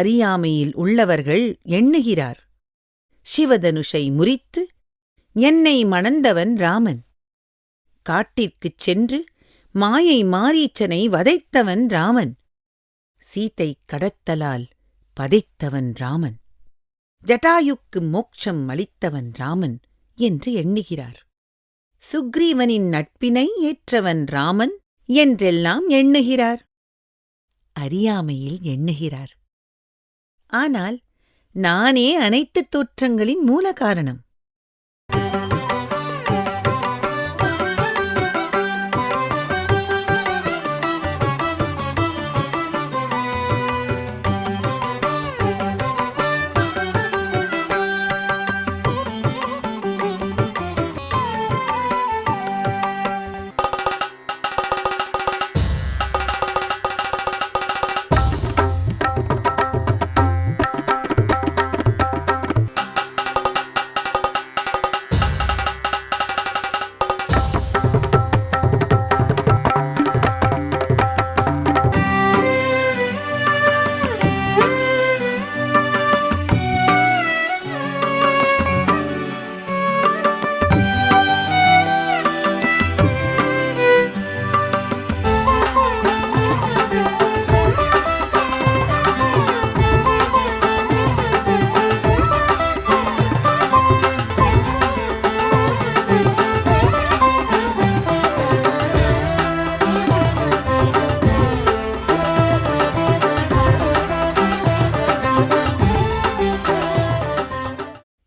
அறியாமையில் உள்ளவர்கள் எண்ணுகிறார். சிவதனுஷை முறித்து என்னை மணந்தவன் ராமன். காட்டிற்குச் சென்று மாயை மாரீச்சனை வதைத்தவன் ராமன். சீதை கடத்தலால் பதைத்தவன் ராமன். ஜட்டாயுக்கு மோட்சம் அளித்தவன் ராமன் என்று எண்ணுகிறார். சுக்ரீவனின் நட்பினை ஏற்றவன் ராமன் என்றெல்லாம் எண்ணுகிறார். அறியாமையில் எண்ணுகிறார். ஆனால் நானே அனைத்து தோற்றங்களின் மூல காரணம்.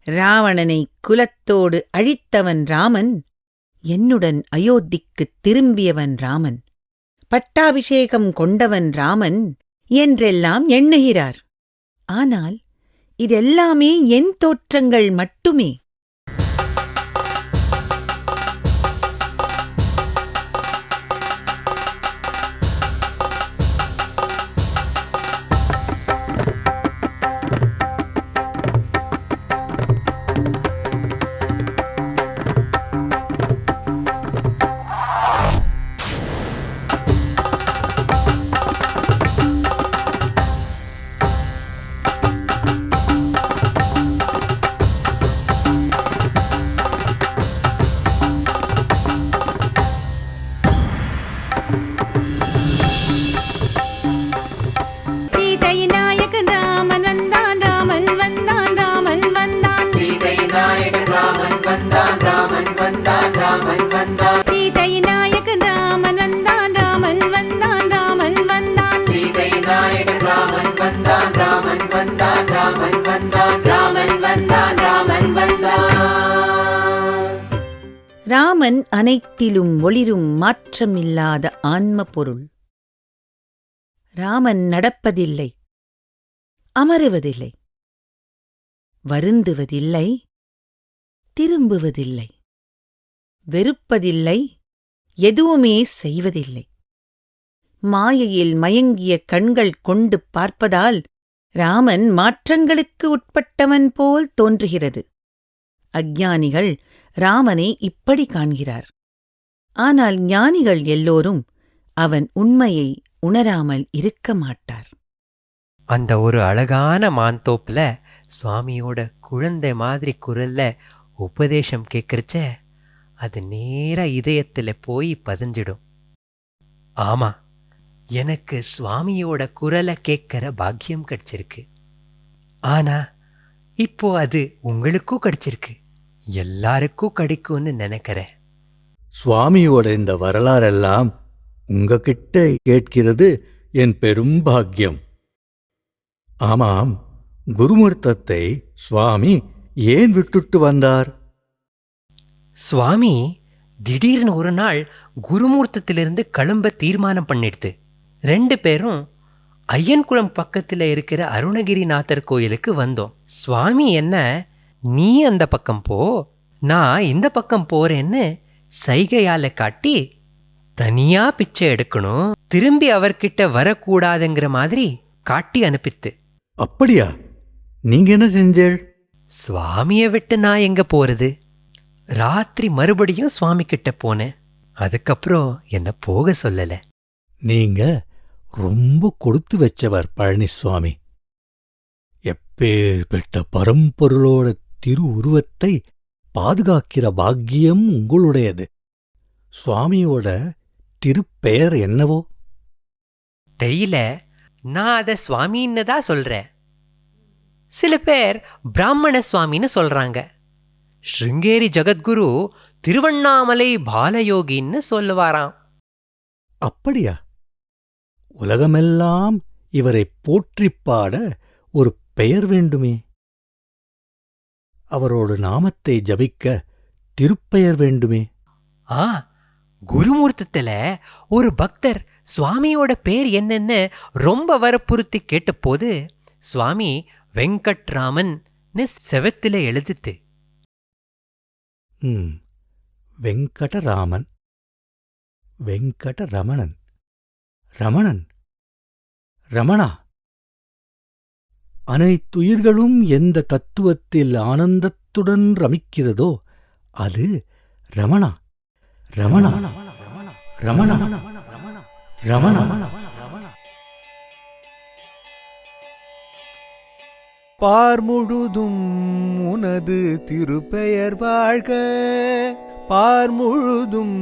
ராவணனை குலத்தோடு அழித்தவன் ராமன். என்னுடன் அயோத்திக்குத் திரும்பியவன் ராமன். பட்டாபிஷேகம் கொண்டவன் ராமன் என்றெல்லாம் எண்ணுகிறார். ஆனால் இதெல்லாமே என் தோற்றங்கள் மட்டுமே. ராமன் அனைத்திலும் ஒளிரும் மாற்றமில்லாத ஆன்ம பொருள். ராமன் நடப்பதில்லை, அமருவதில்லை, வருந்துவதில்லை, திரும்புவதில்லை, வெறுப்பதில்லை, எதுவுமே செய்வதில்லை. மாயையில் மயங்கிய கண்கள் கொண்டு பார்ப்பதால் ராமன் மாற்றங்களுக்கு உட்பட்டவன் போல் தோன்றுகிறது. அஞ்ஞானிகள் ராமனை இப்படி காண்கிறார். ஆனால் ஞானிகள் எல்லோரும் அவன் உண்மையை உணராமல் இருக்க மாட்டார். அந்த ஒரு அழகான மாந்தோப்புல சுவாமியோட குழந்தை மாதிரி குரல்ல உபதேசம் கேட்கறச்ச அது நேரா இதயத்துல போய் பதிஞ்சிடும். ஆமா, எனக்கு சுவாமியோட குரலை கேட்கிற பாக்கியம் கிடைச்சிருக்கு. ஆனா இப்போ அது உங்களுக்கும் கிடைச்சிருக்கு, எல்லாருக்கும் கிடைக்கும்னு நினைக்கிறேன். சுவாமியோட இந்த வரலாறெல்லாம் உங்ககிட்ட கேட்கிறது என் பெரும் பாக்கியம். ஆமாம், குருமூர்த்தத்தை சுவாமி ஏன் விட்டுட்டு வந்தார்? சுவாமி திடீர்னு ஒரு நாள் குருமூர்த்தத்திலிருந்து கிளம்ப தீர்மானம் பண்ணிடுது. 2 பேரும் ஐயன்குளம் பக்கத்தில் இருக்கிற அருணகிரிநாதர் கோயிலுக்கு வந்தோம். சுவாமி என்ன, நீ அந்த பக்கம் போ, நான் இந்த பக்கம் போறேன்னு சைகையால காட்டி தனியா பிச்சை எடுக்கணும், திரும்பி அவர்கிட்ட வரக்கூடாதுங்கிற மாதிரி காட்டி அனுப்பித்து. அப்படியா? நீங்க என்ன செஞ்சேள்? சுவாமியை விட்டு நான் எங்க போறது? ராத்திரி மறுபடியும் சுவாமி கிட்ட போனேன். அதுக்கப்புறம் என்ன போக சொல்லல. நீங்க ரொம்ப கொடுத்து வச்சவர் பழனிசுவாமி. அப்பேற்பட்ட பரம்பொருளோட திரு உருவத்தை பாதுகாக்கிற பாக்கியம் உங்களுடையது. சுவாமியோட திருப்பெயர் என்னவோ? தெரியல, நான் அத சுவாமின்னு தான் சொல்றேன். சில பேர் பிராமண சுவாமின்னு சொல்றாங்க. ஸ்ருங்கேரி ஜகத்குரு திருவண்ணாமலை பாலயோகின்னு சொல்லுவாராம். அப்படியா? உலகமெல்லாம் இவரை போற்றிப் பாட ஒரு பெயர் வேண்டுமே. அவரோட நாமத்தை ஜபிக்க திருப்பெயர் வேண்டுமே. குருமூர்த்தத்துல ஒரு பக்தர் சுவாமியோட பேர் என்னன்னு ரொம்ப வற்புறுத்தி கேட்டபோது சுவாமி வெங்கட்ராமன்னு செவத்தில எழுதித்து. வெங்கடராமன், வெங்கடரமணன், ரமணன், ரமணா. அனைத்துயிர்களும் எந்த தத்துவத்தில் ஆனந்தத்துடன் ரமிக்கிறதோ அது ரமணா. ரமணா, ரமணா, ரமணா. பார்முழுதும் உனது திருப்பெயர் வாழ்க, பார்முழுதும்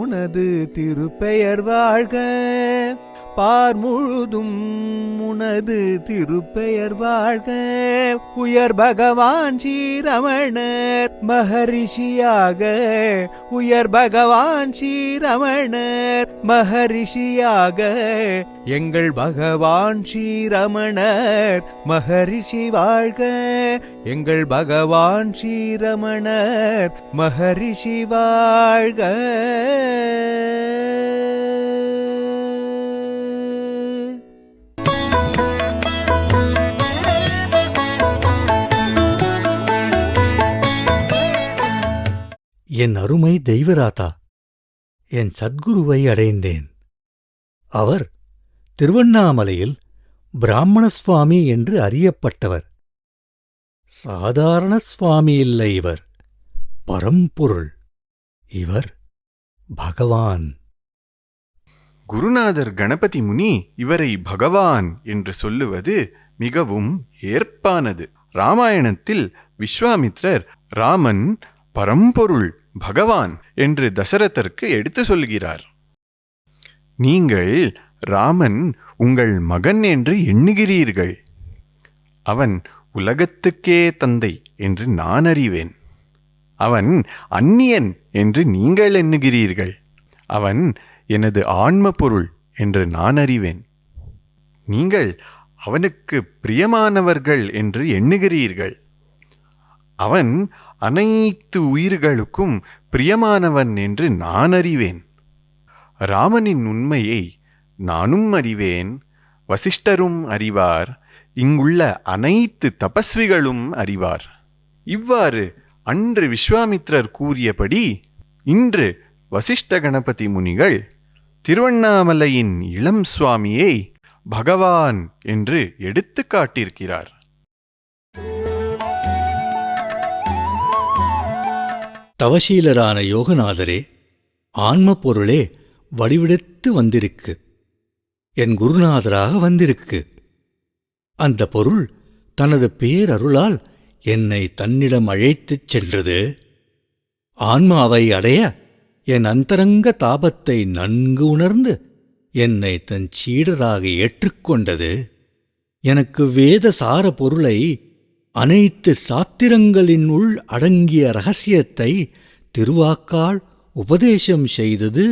உனது திருப்பெயர் வாழ்க, பார்முழுதும் உனது திருப்பெயர் வாழ்க. உயர் பகவான் ஸ்ரீ ரமணர் மகரிஷியாக, உயர் பகவான் ஸ்ரீ ரமணர் மகரிஷியாக, எங்கள் பகவான் ஸ்ரீ ரமணர் மகரிஷி வாழ்க, எங்கள் பகவான் ஸ்ரீ ரமணர் மகரிஷி வாழ்க. என் அருமை தெய்வராதா, என் சத்குருவை அடைந்தேன். அவர் திருவண்ணாமலையில் பிராமண சுவாமி என்று அறியப்பட்டவர். சாதாரண சுவாமி இல்லை இவர், பரம்பொருள். இவர் பகவான். குருநாதர் கணபதி முனி இவரை பகவான் என்று சொல்லுவது மிகவும் ஏற்பானது. ராமாயணத்தில் விஸ்வாமித்ரர் ராமன் பரம்பொருள் பகவான் என்று தசரதற்கு எடுத்து சொல்கிறார். நீங்கள் ராமன் உங்கள் மகன் என்று எண்ணுகிறீர்கள். அவன் உலகத்துக்கே தந்தை என்று நான் அறிவேன். அவன் அந்நியன் என்று நீங்கள் எண்ணுகிறீர்கள். அவன் எனது ஆன்ம பொருள் என்று நான் அறிவேன். நீங்கள் அவனுக்கு பிரியமானவர்கள் என்று எண்ணுகிறீர்கள். அவன் அனைத்து உயிர்களுக்கும் பிரியமானவன் என்று நான் அறிவேன். ராமனின் உண்மையை நானும் அறிவேன், வசிஷ்டரும் அறிவார், இங்குள்ள அனைத்து தபஸ்விகளும் அறிவார். இவ்வாறு அன்று விஸ்வாமித்ரர் கூறியபடி இன்று வசிஷ்ட கணபதி முனிகள் திருவண்ணாமலையின் இளம் சுவாமியை பகவான் என்று எடுத்து காட்டியிருக்கிறார். தவசீலரான யோகநாதரே, ஆன்ம பொருளே வடிவெடுத்து வந்திருக்கு. என் குருநாதராக வந்திருக்கு. அந்த பொருள் தனது பேரருளால் என்னை தன்னிடம் அழைத்துச் சென்றது. ஆன்மாவை அடைய என் அந்தரங்க தாபத்தை நன்கு உணர்ந்து என்னை தன் சீடராக ஏற்றுக்கொண்டது. எனக்கு வேத சார பொருளை, அனைத்து சாத்திரங்களின் உள் அடங்கிய ரகசியத்தை திருவாக்கால் உபதேசம் செய்தது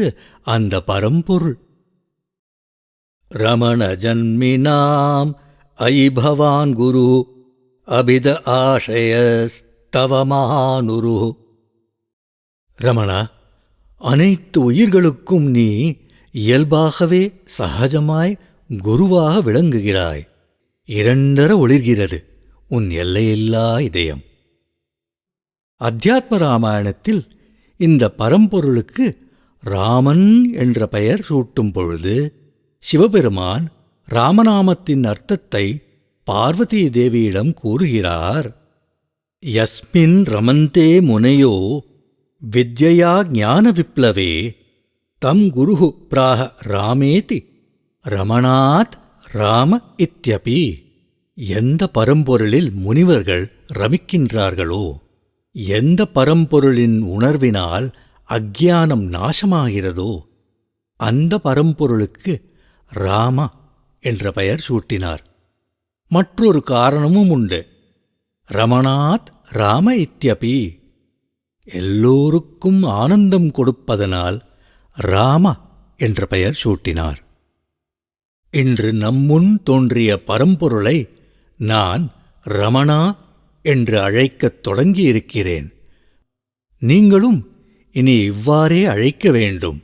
அந்த பரம்பொருள். ரமண ஜன்மினாம் ஐ பவான் குரு அபித ஆஷயஸ் தவமானுரு. ரமணா, அனைத்து உயிர்களுக்கும் நீ இயல்பாகவே சகஜமாய் குருவாக விளங்குகிறாய். இரண்டர ஒளிர்கிறது உன் எல்லையில்லா இதயம். அத்தியாத்ம ராமாயணத்தில் இந்த பரம்பொருளுக்கு ராமன் என்ற பெயர் சூட்டும் பொழுது சிவபெருமான் ராமநாமத்தின் அர்த்தத்தை பார்வதி தேவியிடம் கூறுகிறார். யஸ்மின் ரமந்தே முனையோ வித்யயா ஞான விப்ளவே தம் குருஹு பிராஹ ராமேதி ரமணாத் ராம இத்யபி எந்த பரம்பொருளில் முனிவர்கள் ரமிக்கின்றார்களோ, எந்த பரம்பொருளின் உணர்வினால் அக்ஞானம் நாசமாகிறதோ, அந்த பரம்பொருளுக்கு ராம என்ற பெயர் சூட்டினார். மற்றொரு காரணமும் உண்டு. ரமணாத் ராம இத்யபி, எல்லோருக்கும் ஆனந்தம் கொடுப்பதனால் ராம என்ற பெயர் சூட்டினார். இன்று நம்முன் தோன்றிய பரம்பொருளை நான் ரமணா என்று அழைக்கத் தொடங்கியிருக்கிறேன். நீங்களும் இனி இவ்வாறே அழைக்க வேண்டும்.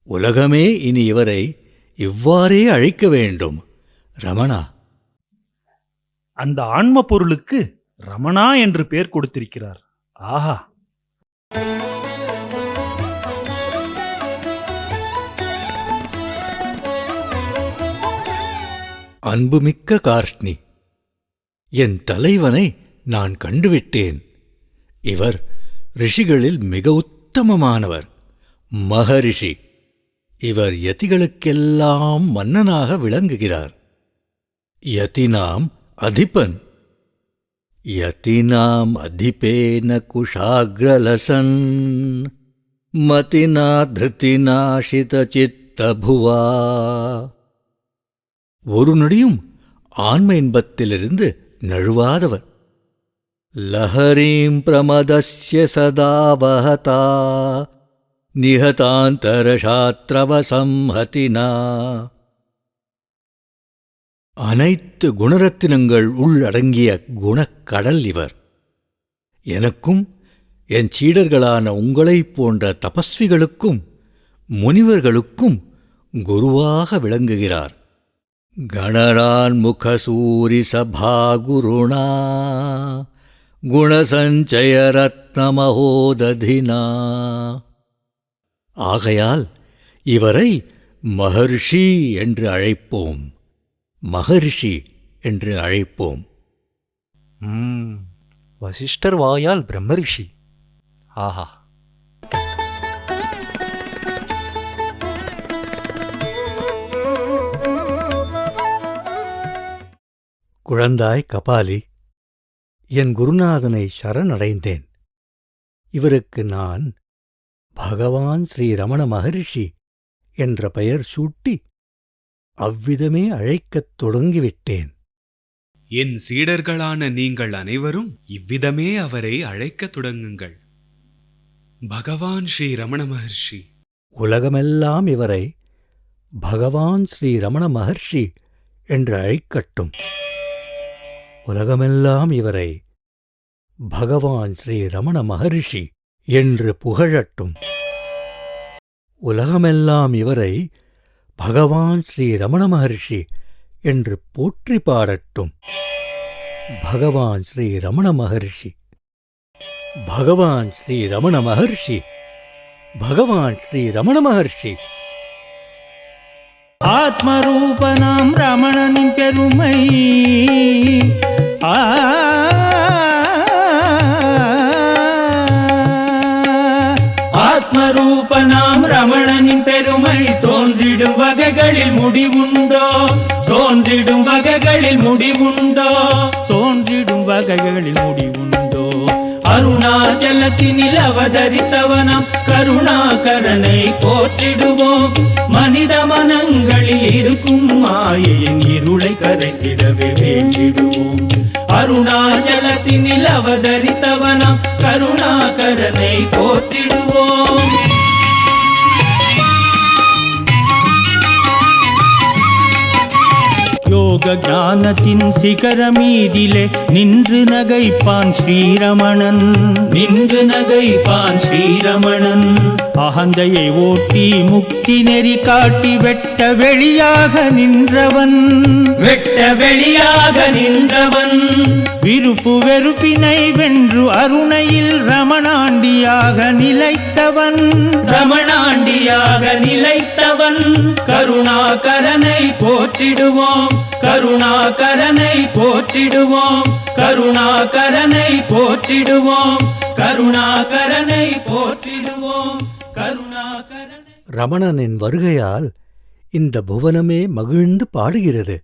உலகமே இனி இவரை இவ்வாறே அழைக்க வேண்டும். ரமணா. அந்த ஆன்ம பொருளுக்கு ரமணா என்று பெயர் கொடுத்திருக்கிறார். ஆஹா! அன்புமிக்க கார்ஷ்ணி, என் தலைவனை நான் கண்டுவிட்டேன். இவர் ரிஷிகளில் மிக உத்தமமானவர், மகரிஷி. இவர் யதிகளுக்கெல்லாம் மன்னனாக விளங்குகிறார். யதினாம் அதிபன். யதினாம் அதிபேன குஷாக்ரலசன் மதினா திருத்திநாஷித சித்தபுவா. ஒரு நொடியும் ஆன்ம இன்பத்திலிருந்து நழுவாதவர். லஹரீம் பிரமதஸ்ய சதாவஹதா நிஹதாந்தரசாத்ரவசம்ஹதினா. அனைத்து குணரத்தினங்கள் உள்ளடங்கிய குணக்கடல் இவர். எனக்கும் என் சீடர்களான உங்களைப் போன்ற தபஸ்விகளுக்கும் முனிவர்களுக்கும் குருவாக விளங்குகிறார். கணரான்முகசூரிசபாகுருணா குணசஞ்சயரத்னமஹோததினா. ஆகையால் இவரை மகர்ஷி என்று அழைப்போம். மகரிஷி என்று அழைப்போம். வசிஷ்டர் வாயால் பிரம்மரிஷி. ஆஹா! குழந்தாய் கபாலி, என் குருநாதனை சரணடைந்தேன். இவருக்கு நான் பகவான் ஸ்ரீ ரமண மகரிஷி என்ற பெயர் சூட்டி அவ்விதமே அழைக்கத் தொடங்கிவிட்டேன். என் சீடர்களான நீங்கள் அனைவரும் இவ்விதமே அவரை அழைக்கத் தொடங்குங்கள். பகவான் ஸ்ரீ ரமண மகர்ஷி. உலகமெல்லாம் இவரை பகவான் ஸ்ரீ ரமண மகர்ஷி என்று அழைக்கட்டும். உலகமெல்லாம் இவரை பகவான் ஸ்ரீ ரமண மகரிஷி என்று புகழட்டும். உலகமெல்லாம் இவரை பகவான் ஸ்ரீ ரமண மகர்ஷி என்று போற்றி பாடட்டும். பகவான் ஸ்ரீ ரமண மகர்ஷி, பகவான் ஸ்ரீ ரமண மகர்ஷி, பகவான் ஸ்ரீ ரமண மகர்ஷி. ஆத்மரூபனாம் ரமணனின் பெருமை ஆத்மரூபனாம் ரமணனின் பெருமை தோன்றிடும் வகைகளில் முடிவுண்டோ? தோன்றிடும் வகைகளில் முடிவுண்டோ? தோன்றிடும் வகைகளில் முடிவுண்டோ? அருணாச்சலத்தினில் அவதரித்தவனாம் கருணாகரனை போற்றிடுவோம். மனித மனங்களில் இருக்கும் மாயையின் இருளை கரைத்திடவே வேண்டிடுவோம். அருணாச்சலத்தினில் அவதரித்தவனாம் கருணாகரனை போற்றிடுவோம். யோக ஞானத்தின் சிகரமீதிலே நின்று நகைப்பான் ஸ்ரீரமணன். நின்று நகைப்பான் ஸ்ரீரமணன். அகந்தையை ஓட்டி முக்தி நெறி காட்டி வெட்ட வெளியாக நின்றவன். வெட்ட வெளியாக நின்றவன். விருப்பு வெறுப்பினை வென்று அருணையில் ரமணாண்டியாக நிலைத்தவன். ரமணாண்டியாக நிலைத்தவன். கருணாகரனை போற்றிடுவோம். கருணாகரனை போற்றிடுவோம். கருணாகரனை போற்றிடுவோம். கருணாகரனை போற்றிடுவோம். கருணாகரனை. ரமணனின் வருகையால் இந்த புவனமே மகிழ்ந்து பாடுகிறது.